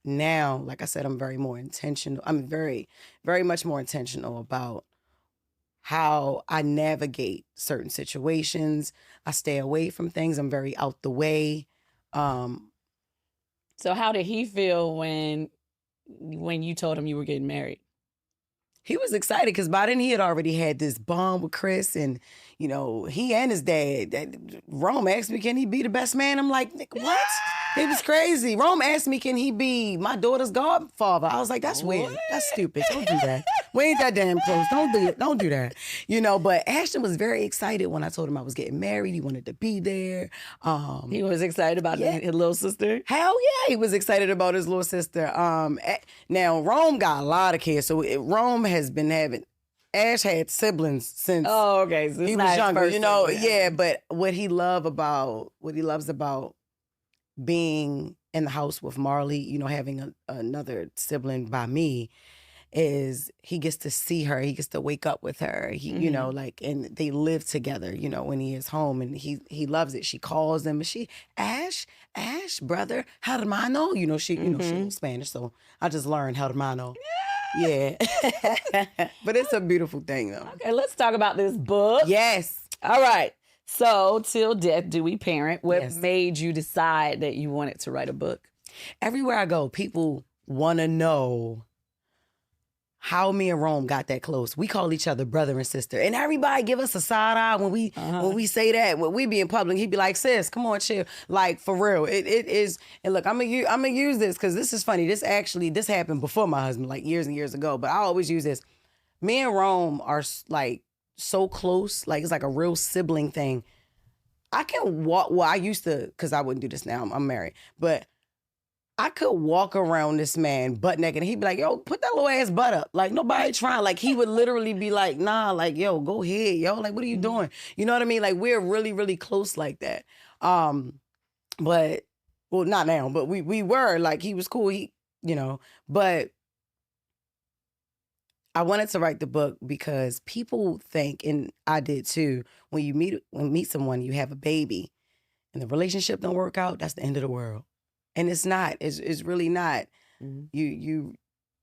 Now, like I said, I'm very more intentional. I'm very, very much more intentional about how I navigate certain situations. I stay away from things. I'm very out the way. So how did he feel when you told him you were getting married? He was excited because by then he had already had this bond with Chris, and you know, he and his dad. Rome asked me, "Can he be the best man?" I'm like, "What?" It was crazy. Rome asked me, "Can he be my daughter's godfather?" I was like, "That's weird. That's stupid. Don't do that. We ain't that damn close. Don't do it. Don't do that." You know. But Ashton was very excited when I told him I was getting married. He wanted to be there. He was excited about his little sister. Hell yeah, he was excited about his little sister. Now Rome got a lot of kids, so Rome has been having. Ash had siblings since okay, so he was younger, you know. Yeah, but what he loves about being in the house with Marley, you know, having another sibling by me, is he gets to see her, he gets to wake up with her. He, you know, like, and they live together, you know, when he is home, and he loves it. She calls him, and she, Ash, brother, hermano, you know, she knows Spanish, so I just learned hermano. Yeah. But it's a beautiful thing though. Okay, let's talk about this book. Yes. All right. So, Till Death Do We Parent, what made you decide that you wanted to write a book? Everywhere I go, people want to know how me and Rome got that close. We call each other brother and sister. And everybody give us a side eye when we say that. When we be in public, he'd be like, "Sis, come on, chill." Like, for real. It is. And look, I'm gonna use this because this is funny. This happened before my husband, like years and years ago. But I always use this. Me and Rome are like so close. Like, it's like a real sibling thing. I can walk. Well, I used to, because I wouldn't do this now. I'm married. But I could walk around this man butt naked and he'd be like, "Yo, put that little ass butt up." Like, nobody trying. Like, he would literally be like, "Nah, like, yo, go ahead, yo. Like, what are you doing?" You know what I mean? Like, we're really, really close like that. But, well, not now, but we were. Like, he was cool. He, you know, but I wanted to write the book because people think, and I did too, when you meet someone, you have a baby, and the relationship don't work out, that's the end of the world. And it's not. It's really not. Mm-hmm.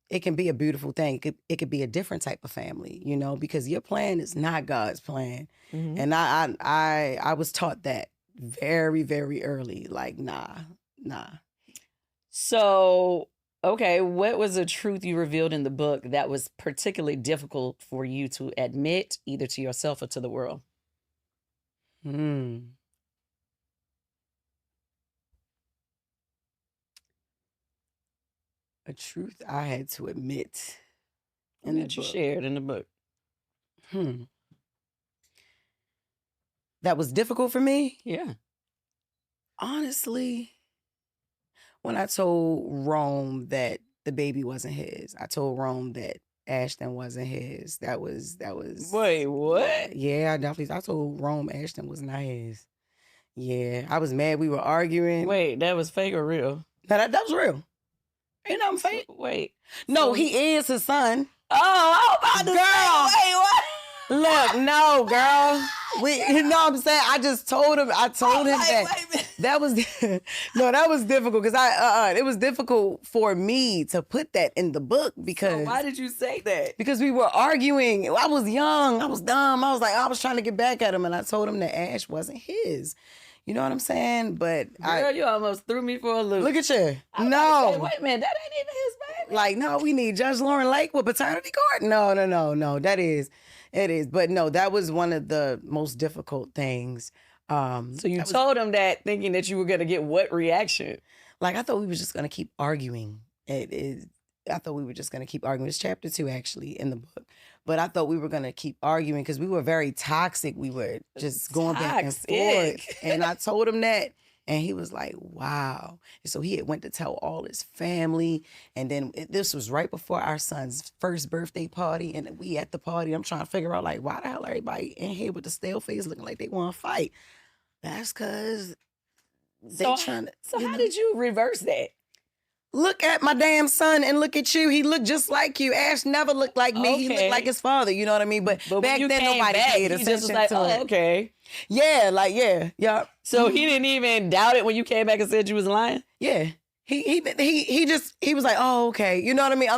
It can be a beautiful thing. It could be a different type of family, you know, because your plan is not God's plan. Mm-hmm. And I was taught that very, very early. Like, nah. So, okay, what was a truth you revealed in the book that was particularly difficult for you to admit, either to yourself or to the world? A truth I had to admit that you shared in the book. That was difficult for me? Yeah. Honestly, when I told Rome that the baby wasn't his, I told Rome that Ashton wasn't his. That was. Wait, what? Yeah, I told Rome Ashton was not his. Yeah, I was mad. We were arguing. Wait, that was fake or real? No, that was real. Ain't nothing fake. Wait. No, he is his son. Oh, I was about to say, wait, what? Look, no, girl. You know what I'm saying? I just told him. I told him that was that was difficult because it was difficult for me to put that in the book because. So why did you say that? Because we were arguing. I was young. I was dumb. I was trying to get back at him, and I told him that Ash wasn't his. You know what I'm saying? But girl, you almost threw me for a loop. Look at you. No. Say, wait a minute, that ain't even his baby. Like, no, we need Judge Lauren Lake with paternity court. No. That is. It is. But no, that was one of the most difficult things. So you told him that thinking that you were going to get what reaction? Like, I thought we were just going to keep arguing. I thought we were just going to keep arguing. It's chapter 2, actually, in the book. But I thought we were going to keep arguing because we were very toxic. We were just going back and forth. And I told him that. And he was like, wow. And so he had went to tell all his family. And then this was right before our son's first birthday party. And we at the party, I'm trying to figure out, like, why the hell everybody in here with the stale face looking like they want to fight? That's because they trying to... So how did you reverse that? Look at my damn son and look at you. He looked just like you. Ash never looked like me. Okay. He looked like his father. You know what I mean? But back then, nobody paid attention just was like, to it. Okay. Yeah, like, yeah. So he didn't even doubt it when you came back and said you was lying? Yeah. He was like, oh, okay. You know what I mean?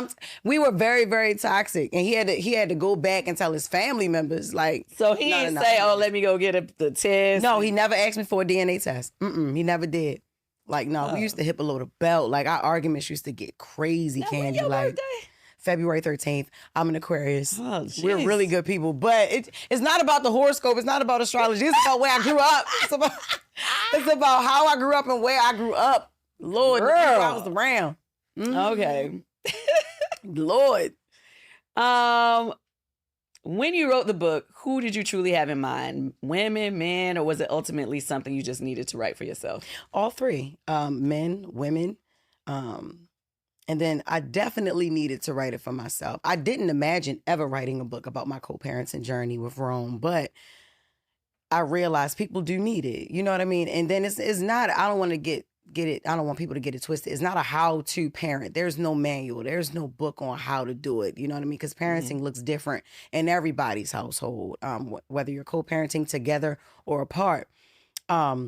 We were very, very toxic. And he had to go back and tell his family members, like. So he didn't say, oh, let me go get the test. No, he never asked me for a DNA test. He never did. Like, no, we used to hip below the belt. Like, our arguments used to get crazy, Kandi. When your birthday? February 13th. I'm an Aquarius. Oh, we're really good people. But it's not about the horoscope. It's not about astrology. It's about where I grew up. It's about how I grew up and where I grew up. Lord, I was around. Okay. Lord. When you wrote the book, who did you truly have in mind? Women, men, or was it ultimately something you just needed to write for yourself? All three. Men, women. And then I definitely needed to write it for myself. I didn't imagine ever writing a book about my co-parenting journey with Rome, but I realized people do need it. You know what I mean? And then it's not, I don't want to get it. I don't want people to get it twisted. It's not a how-to parent. There's no manual. There's no book on how to do it. You know what I mean? Because parenting looks different in everybody's household, whether you're co-parenting together or apart. But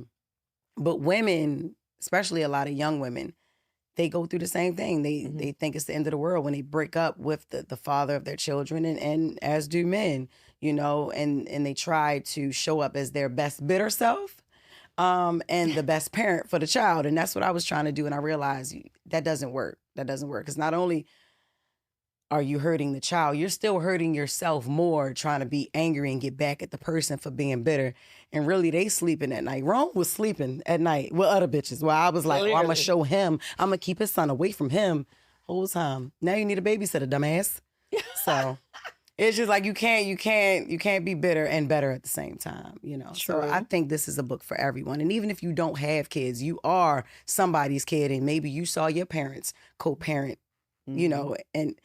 women, especially a lot of young women, they go through the same thing. They think it's the end of the world when they break up with the father of their children, and as do men, you know, and they try to show up as their best bitter self. And the best parent for the child. And that's what I was trying to do. And I realized that doesn't work. Because not only are you hurting the child, you're still hurting yourself more trying to be angry and get back at the person for being bitter. And really, they sleeping at night. Rome was sleeping at night with other bitches. While I was like, I'm going to show him. I'm going to keep his son away from him the whole time. Now you need a babysitter, dumbass. So... It's just like you can't be bitter and better at the same time, you know. True. So I think this is a book for everyone. And even if you don't have kids, you are somebody's kid, and maybe you saw your parents co-parent, you know, and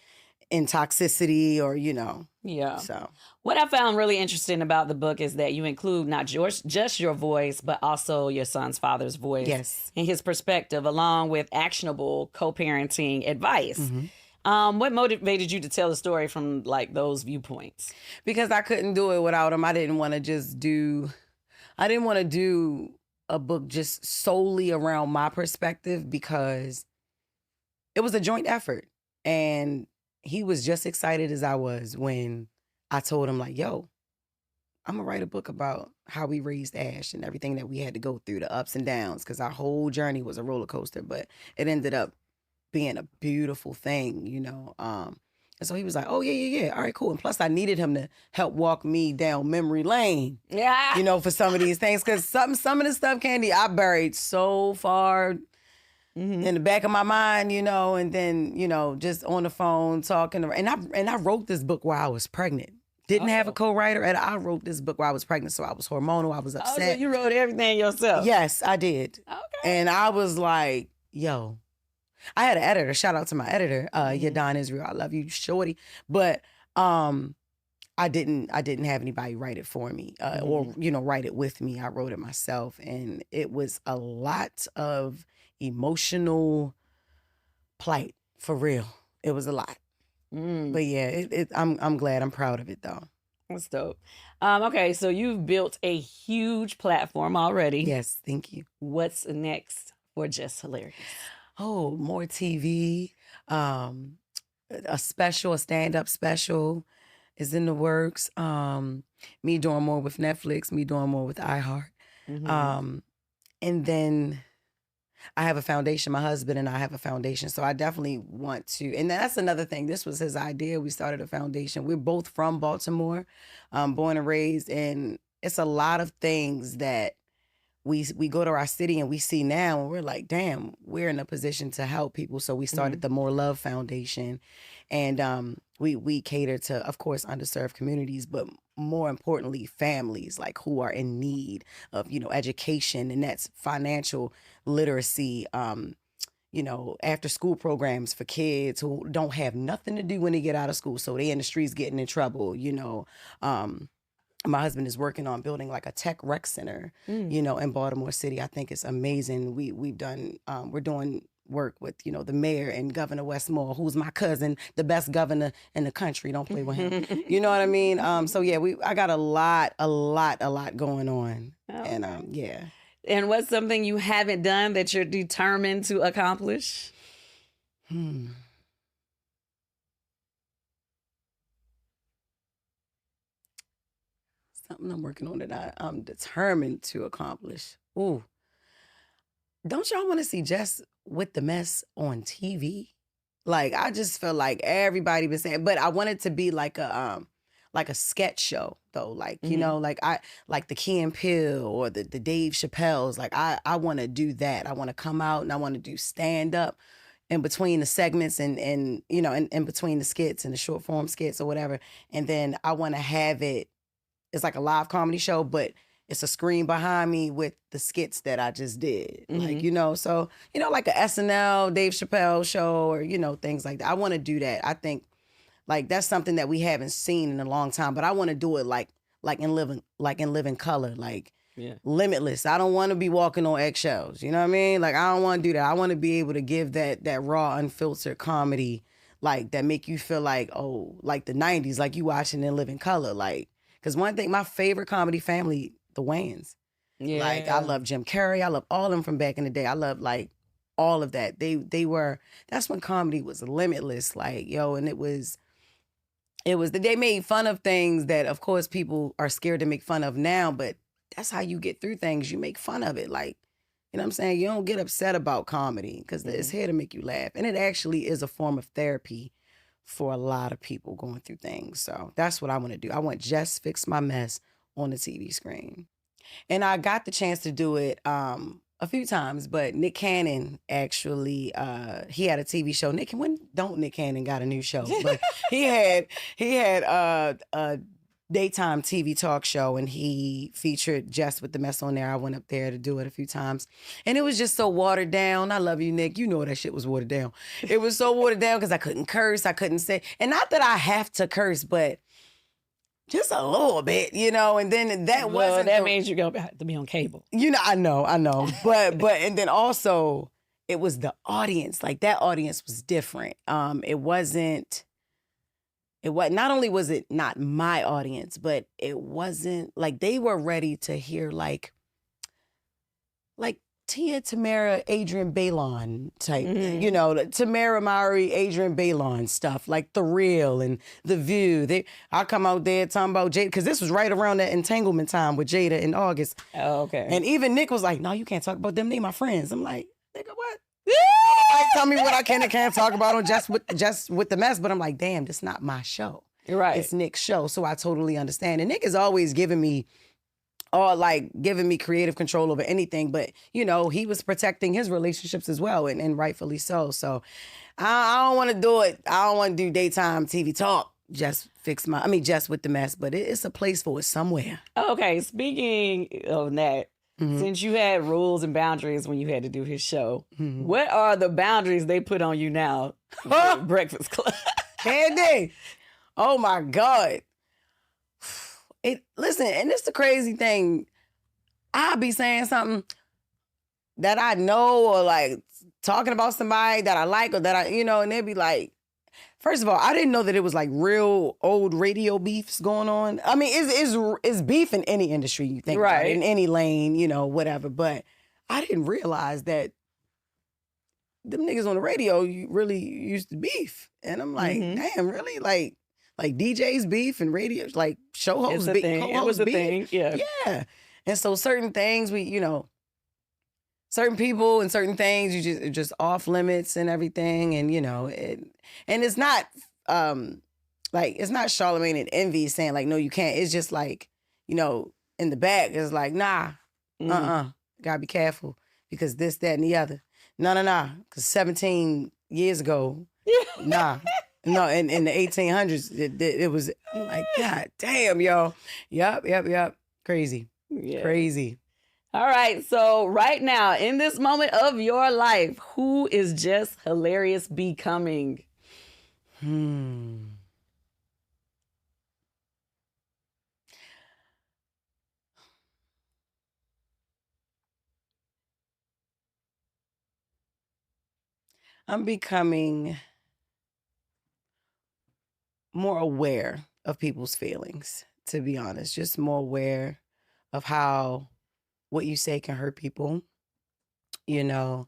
in toxicity or, you know. Yeah. So what I found really interesting about the book is that you include not just your voice, but also your son's father's voice. Yes. And his perspective, along with actionable co-parenting advice. What motivated you to tell the story from like those viewpoints? Because I couldn't do it without him. I didn't want to do a book just solely around my perspective, because it was a joint effort. And he was just excited as I was when I told him, like, yo, I'm going to write a book about how we raised Ash and everything that we had to go through, the ups and downs, because our whole journey was a roller coaster, but it ended up being a beautiful thing, you know. And so he was like, oh, yeah. All right, cool. And plus I needed him to help walk me down memory lane, Yeah. you know, for some of these things. Because some of the stuff, Kandi, I buried so far in the back of my mind, you know, and then, you know, just on the phone talking. And I wrote this book while I was pregnant. Didn't have a co-writer, and I wrote this book while I was pregnant, so I was hormonal, I was upset. Oh, so you wrote everything yourself? Yes, I did. Okay. And I was like, yo, I had an editor. Shout out to my editor, Yadon Israel. I love you, shorty. But I didn't have anybody write it for me or, you know, write it with me. I wrote it myself, and it was a lot of emotional plight, for real. It was a lot. But yeah, I'm glad. I'm proud of it, though. That's dope. Okay, so you've built a huge platform already. Yes, thank you. What's next for Jess Hilarious? Oh, more TV. A stand-up special is in the works. Me doing more with Netflix, me doing more with iHeart. And then I have a foundation. My husband and I have a foundation. So I definitely want to, and that's another thing. This was his idea. We started a foundation. We're both from Baltimore, born and raised. And it's a lot of things that we go to our city and we see now, and we're like, damn, we're in a position to help people. So we started the More Love Foundation. And we cater to, of course, underserved communities, but more importantly, families like who are in need of, you know, education, and that's financial literacy, you know, after school programs for kids who don't have nothing to do when they get out of school. So they in the streets getting in trouble, you know. My husband is working on building like a tech rec center, you know, in Baltimore City. I think it's amazing. We're doing work with, you know, the mayor and Governor Westmore, who's my cousin, the best governor in the country. Don't play with him. You know what I mean? So yeah, I got a lot going on. Okay. And yeah. And what's something you haven't done that you're determined to accomplish? Something I'm working on that I'm determined to accomplish. Ooh. Don't y'all want to see Jess with the mess on TV? Like, I just feel like everybody been saying, but I want it to be like a sketch show though. Like, you know, like the Key and Peele or the Dave Chappelle's. Like I want to do that. I want to come out and I want to do stand up in between the segments and you know, in between the skits and the short form skits or whatever. And then I want to have it's like a live comedy show, but it's a screen behind me with the skits that I just did. Like, you know, so, you know, like a SNL, Dave Chappelle show, or, you know, things like that. I want to do that. I think like that's something that we haven't seen in a long time, but I want to do it like in living color, like limitless. I don't want to be walking on eggshells. You know what I mean? Like, I don't want to do that. I want to be able to give that raw, unfiltered comedy, like that make you feel like, oh, like the 90s, like you watching in living color. Like, because one thing, my favorite comedy family, the Wayans. Yeah. Like, I love Jim Carrey. I love all of them from back in the day. I love, like, all of that. That's when comedy was limitless. Like, yo, and it was, they made fun of things that, of course, people are scared to make fun of now, but that's how you get through things. You make fun of it. Like, you know what I'm saying? You don't get upset about comedy because it's here to make you laugh. And it actually is a form of therapy for a lot of people going through things. So that's what I want to do. I want Jess Fix My Mess on the TV screen. And I got the chance to do it a few times, but Nick Cannon actually, he had a TV show. Nick Cannon got a new show? But he had a daytime TV talk show, and he featured Jess with the Mess on there. I went up there to do it a few times, and it was just so watered down. I love you, Nick. You know that shit was watered down. It was so watered down because I couldn't curse. I couldn't say, and not that I have to curse, but just a little bit, you know, and then that means you're going to have to be on cable. You know, I know. But and then also, it was the audience. Like that audience was different. It wasn't. Not only was it not my audience, but it wasn't like they were ready to hear like Tia, Tamara, Adrian Balon type, you know, Tamara Mowry, Adrian Balon stuff, like The Real and The View. I come out there talking about Jada, because this was right around that entanglement time with Jada in August. Oh, okay. And even Nick was like, no, you can't talk about them. They my friends. I'm like, nigga, what? Like, tell me what I can and can't talk about on just with the mess. But I'm like, damn, this not my show. Right. It's Nick's show. So I totally understand. And Nick has always given me creative control over anything. But, you know, he was protecting his relationships as well, and rightfully so. So I don't want to do it. I don't want to do daytime TV talk. Just with the mess. But it's a place for it somewhere. Okay, speaking of that, since you had rules and boundaries when you had to do his show, what are the boundaries they put on you now? Breakfast Club. Kandi. Oh my God. Listen, and it's the crazy thing. I'll be saying something that I know, or like talking about somebody that I like, or that and they'd be like, first of all, I didn't know that it was like real old radio beefs going on. I mean, it's beef in any industry you think about, in any lane, whatever. But I didn't realize that them niggas on the radio really used to beef. And I'm like, damn, really? Like DJs beef and radio, like show hosts beef. It was a thing, yeah. Yeah. And so certain things certain people and certain things, you just off limits and everything. And, and it's not, it's not Charlamagne and Envy saying like, no, you can't. It's just like, in the back, it's like, nah, gotta be careful because this, that, and the other. No. Because 17 years ago, nah. No, in the 1800s, it was like, God damn, yo. Yup. Crazy. Yeah. Crazy. All right, so right now, in this moment of your life, who is Jess Hilarious becoming? I'm becoming more aware of people's feelings, to be honest. Just more aware of how what you say can hurt people, and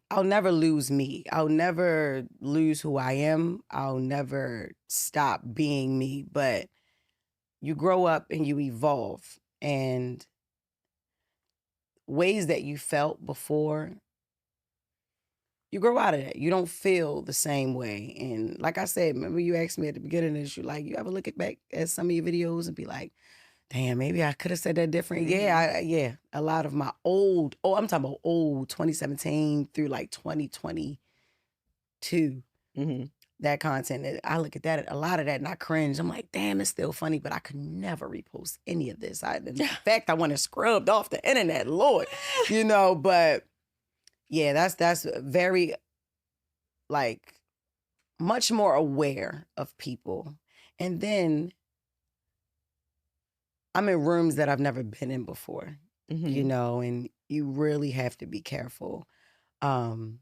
I'll never lose me. I'll never lose who I am. I'll never stop being me, but you grow up and you evolve, and ways that you felt before, you grow out of that. You don't feel the same way. And like I said, remember you asked me at the beginning of this, you ever look back at some of your videos and be like, damn, maybe I could have said that different. Yeah, a lot of my I'm talking about old 2017 through like 2022, that content, I look at that, a lot of that, and I cringe. I'm like, damn, it's still funny, but I could never repost any of this. In fact, I want it scrubbed off the internet, Lord, but yeah, that's very, like, much more aware of people. And then I'm in rooms that I've never been in before, and you really have to be careful. You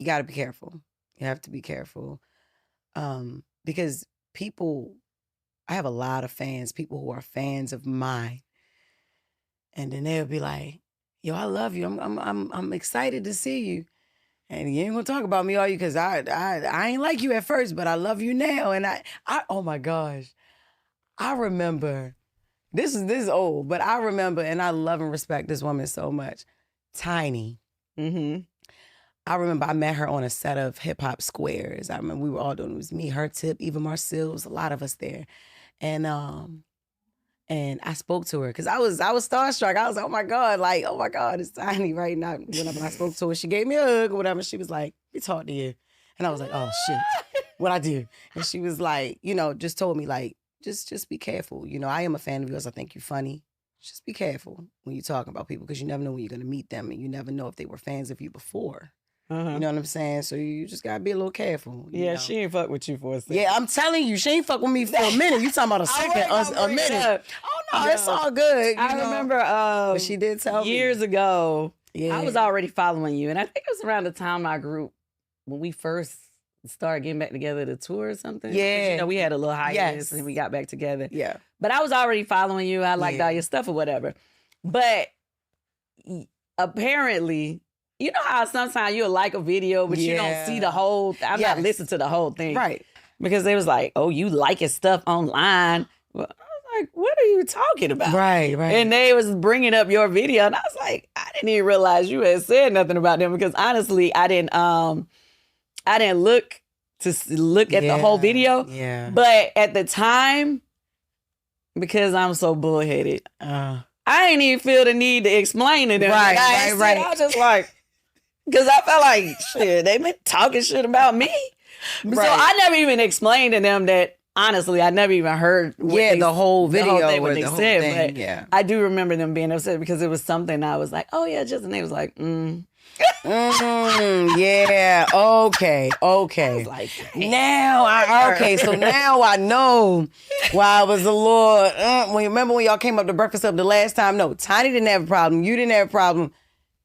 got to be careful. You have to be careful. Because I have a lot of fans, people who are fans of mine. And then they'll be like, yo, I love you. I'm excited to see you. And you ain't gonna talk about me, are you? Because I ain't like you at first, but I love you now. And I oh my gosh. I remember, this is old, but I remember, and I love and respect this woman so much. Tiny. I remember I met her on a set of Hip Hop Squares. I remember we were all doing, it was me, her, Tip, Eva Marcel, it was a lot of us there. And I spoke to her because I was starstruck. I was like, oh my God, it's Tiny right now. Whenever I spoke to her, she gave me a hug or whatever. She was like, let me talk to you. And I was like, oh shit, what I do? And she was like, just told me like, just be careful. I am a fan of yours. I think you're funny. Just be careful when you're talking about people because you never know when you're going to meet them and you never know if they were fans of you before. You know what I'm saying? So you just got to be a little careful. Yeah, she ain't fuck with you for a second. Yeah, I'm telling you, she ain't fuck with me for a minute. You talking about a second, a minute. Oh, no, it's all good. I remember but she did tell years me. ago, Yeah. I was already following you, and I think it was around the time our group, when we first started getting back together to tour or something. 'Cause, Yeah. you know, we had a little hiatus Yes. and we got back together. Yeah. But I was already following you. I liked Yeah. all your stuff or whatever. But apparently, you know how sometimes you'll like a video, but you don't see the whole. I'm not listening to the whole thing, Right? Because they was like, "Oh, you liking stuff online." Well, I was like, "What are you talking about?" Right. Right. And they was bringing up your video, and I was like, "I didn't even realize you had said nothing about them because honestly, I didn't look at the whole video. Yeah. But at the time, because I'm so bullheaded, I didn't even feel the need to explain to them. Right. Right. I was just like, because I felt like shit, they been talking shit about me. Right. So I never even explained to them that. Honestly, I never even heard the whole video what they said. thing, but I do remember them being upset because it was something I was like, oh yeah, just and they was like, yeah, okay. I was like, So now I know why I was a little. Remember when y'all came up to Breakfast Up the last time? No, Tiny didn't have a problem. You didn't have a problem.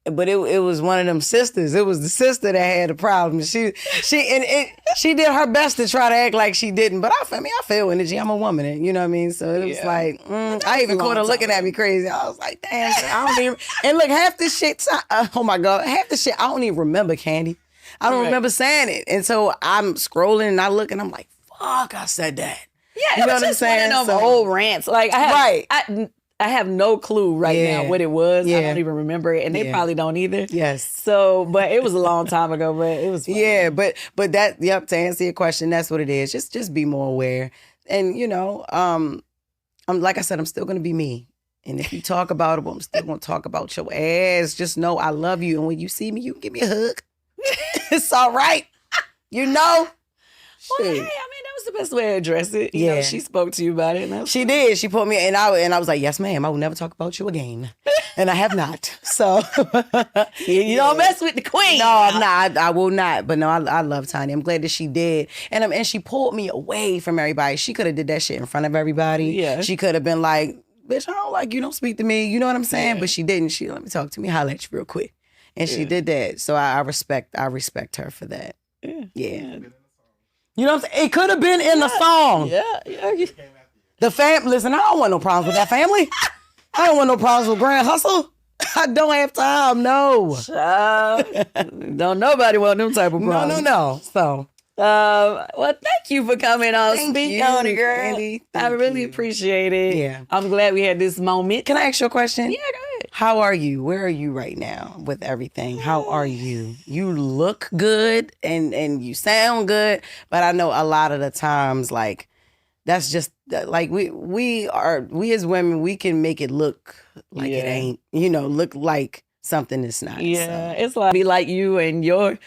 But it was one of them sisters. It was the sister that had a problem. She did her best to try to act like she didn't. But I feel energy. I'm a woman, and you know what I mean. So it was like I even caught her looking at me crazy. I was like, damn, I don't even. And look, half the shit. Oh my god, half the shit I don't even remember, Kandi. I don't remember saying it. And so I'm scrolling and I look and I'm like, fuck, I said that. Yeah, you know what I'm saying? One of them old rants. Like I have no clue now what it was. I don't even remember it, and they probably don't either. Yes. So, but it was a long time ago, but it was fun. Yeah, but that, to answer your question, that's what it is. Just be more aware. And, you know, I'm like I said, I'm still going to be me. And if you talk about it, I'm still going to talk about your ass. Just know I love you. And when you see me, you can give me a hug. It's all right. You know? Well, hey, I mean, that was the best way to address it. You know, she spoke to you about it. And she did. She put me, and I was like, yes, ma'am, I will never talk about you again. And I have not. So. You don't mess with the queen. No, I'm not. I will not. But no, I love Tiny. I'm glad that she did. And she pulled me away from everybody. She could have did that shit in front of everybody. Yeah. She could have been like, bitch, I don't like you. Don't speak to me. You know what I'm saying? Yeah. But she didn't. She let me talk to me. Holla at you real quick. And she did that. So I respect her for that. Yeah. You know what I'm saying? It could have been in the song. Yeah. Listen, I don't want no problems with that family. I don't want no problems with Grand Hustle. I don't have time, no. Don't nobody want them type of problems. No. So. Well, thank you for coming on. Speak on it, girl. Kandi, I really appreciate it. Yeah. I'm glad we had this moment. Can I ask you a question? Yeah, go ahead. How are you? Where are you right now with everything? How are you? You look good and you sound good, but I know a lot of the times, like, that's just like we as women, we can make it look like it ain't, look like something that's not. Yeah, so. It's like be like you and your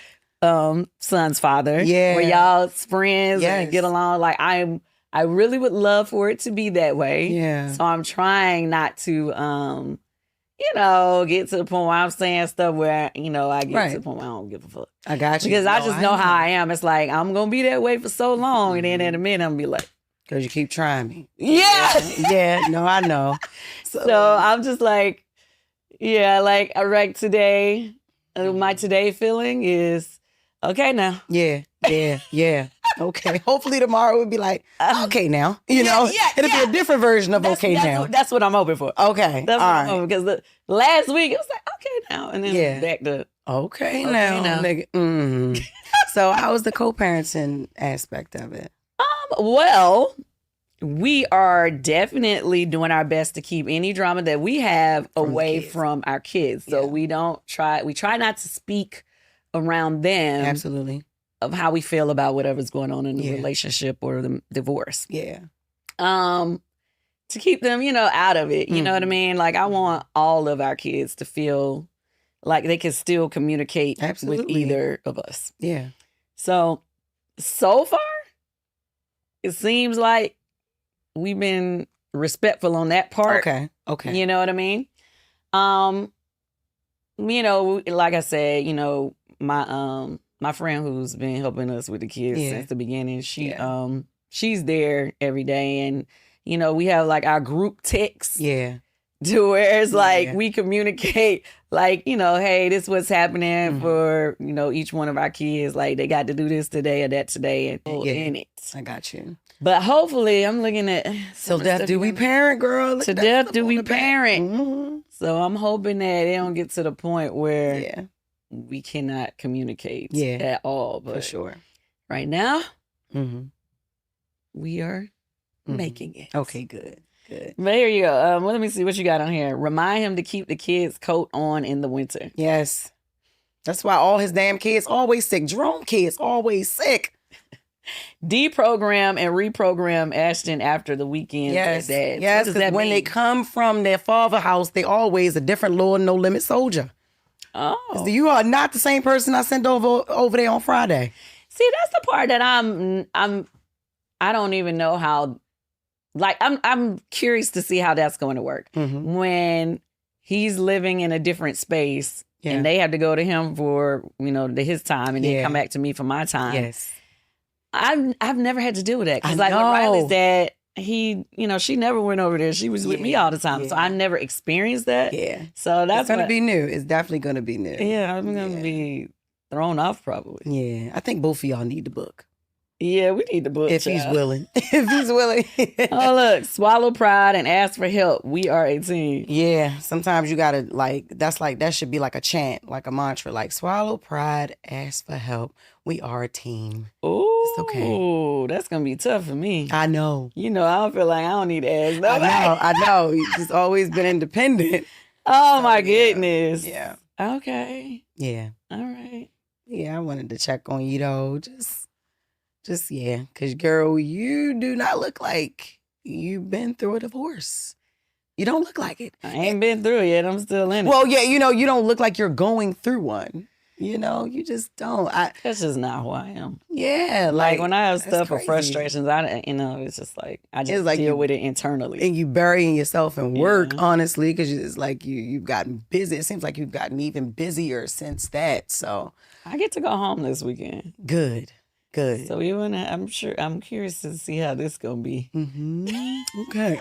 son's father. Yeah, where y'all's friends and get along. Like I really would love for it to be that way. Yeah. So I'm trying not to get to the point where I'm saying stuff where, I get to the point where I don't give a fuck. I got you. Because I just know how I am. It's like, I'm going to be that way for so long. And then in a minute, I'm going to be like. Because you keep trying me. Yeah. No, I know. So I'm just like, like today, my today feeling is, okay now. Yeah. Okay. Hopefully tomorrow would be like, okay now. It'll be a different version of now. That's what I'm hoping for. Okay. That's what I'm hoping, because the last week it was like, okay now. And then back to okay now. Nigga. So how was the co-parenting aspect of it? Well, we are definitely doing our best to keep any drama that we have away from our kids. So we try not to speak around them. Absolutely. Of how we feel about whatever's going on in the relationship or the divorce. Yeah. To keep them, out of it. You know what I mean? Like, I want all of our kids to feel like they can still communicate with either of us. Yeah. So far, it seems like we've been respectful on that part. Okay. You know what I mean? Like I said, my friend who's been helping us with the kids since the beginning, she's there every day. And, we have like our group texts to where it's like we communicate like, hey, this what's happening for, each one of our kids. Like they got to do this today or that today and in it. I got you. But hopefully I'm looking at Till death do we parent, girl. To death do we parent. Mm-hmm. So I'm hoping that they don't get to the point where we cannot communicate at all. But for sure. Right now, we are making it. Okay, good. Good. But here you go. Let me see what you got on here. Remind him to keep the kids' coat on in the winter. Yes. That's why all his damn kids always sick. Jerome kids always sick. Deprogram and reprogram Ashton after the weekend. Yes. Dad. Yes, because when they come from their father's house, they always a different Lord No Limit soldier. Oh. You are not the same person I sent over there on Friday. See, that's the part that I don't even know how. Like I'm curious to see how that's going to work when he's living in a different space and they have to go to him for his time and then come back to me for my time. Yes, I've never had to deal with that because like with Riley's dad, she never went over there. She was with me all the time, so I never experienced that. Yeah, so that's going to be new. It's definitely going to be new. Yeah, I'm going to be thrown off probably. Yeah, I think both of y'all need the book. Yeah, we need the book. If he's willing. If he's willing. Oh, look. Swallow pride and ask for help. We are a team. Yeah. Sometimes you got to that should be like a chant, like a mantra. Like, swallow pride, ask for help. We are a team. Ooh. It's okay. That's going to be tough for me. I know. I don't feel like I don't need to ask nobody. I know. You've just always been independent. Oh, my goodness. Yeah. Okay. Yeah. All right. Yeah, I wanted to check on you, though. Just because, girl, you do not look like you've been through a divorce. You don't look like it. I ain't been through it yet. I'm still in it. Well, yeah, you don't look like you're going through one. You just don't. That's just not who I am. Yeah. Like when I have stuff or frustrations, it's just like, I just deal with it internally. And you burying yourself in work, honestly, because it's like you've gotten busy. It seems like you've gotten even busier since that. So I get to go home this weekend. Good. So I'm curious to see how this gonna be. Okay.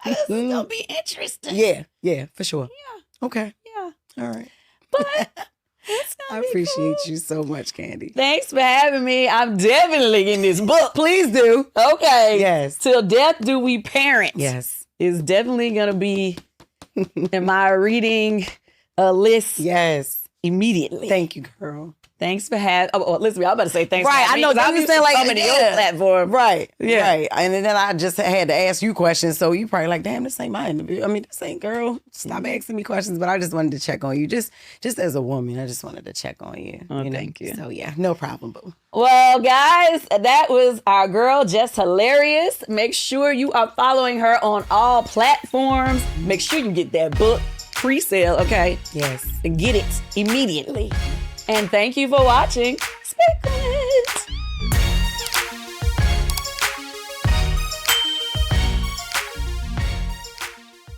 This is gonna be interesting. Yeah, for sure. Yeah. Okay. Yeah. All right. But it's gonna I appreciate you so much, Kandi. Thanks for having me. I'm definitely getting this book. Please do. Okay. Yes. Till death do we parent. Yes. It's definitely gonna be in my reading list. Yes. Immediately. Thank you, girl. Thanks for having. Listen, I'm about to say thanks. Right, for having I know. me, I'm just saying, like, coming to your platform. Right, yeah. Right. And then I just had to ask you questions, so you probably like, damn, this ain't my interview. I mean, this ain't, girl. Stop asking me questions. But I just wanted to check on you, just as a woman. I just wanted to check on you. Oh, thank you. So yeah, no problem, boo. Well, guys, that was our girl Jess Hilarious. Make sure you are following her on all platforms. Make sure you get that book pre-sale, okay? Yes. And get it immediately. And thank you for watching Speak On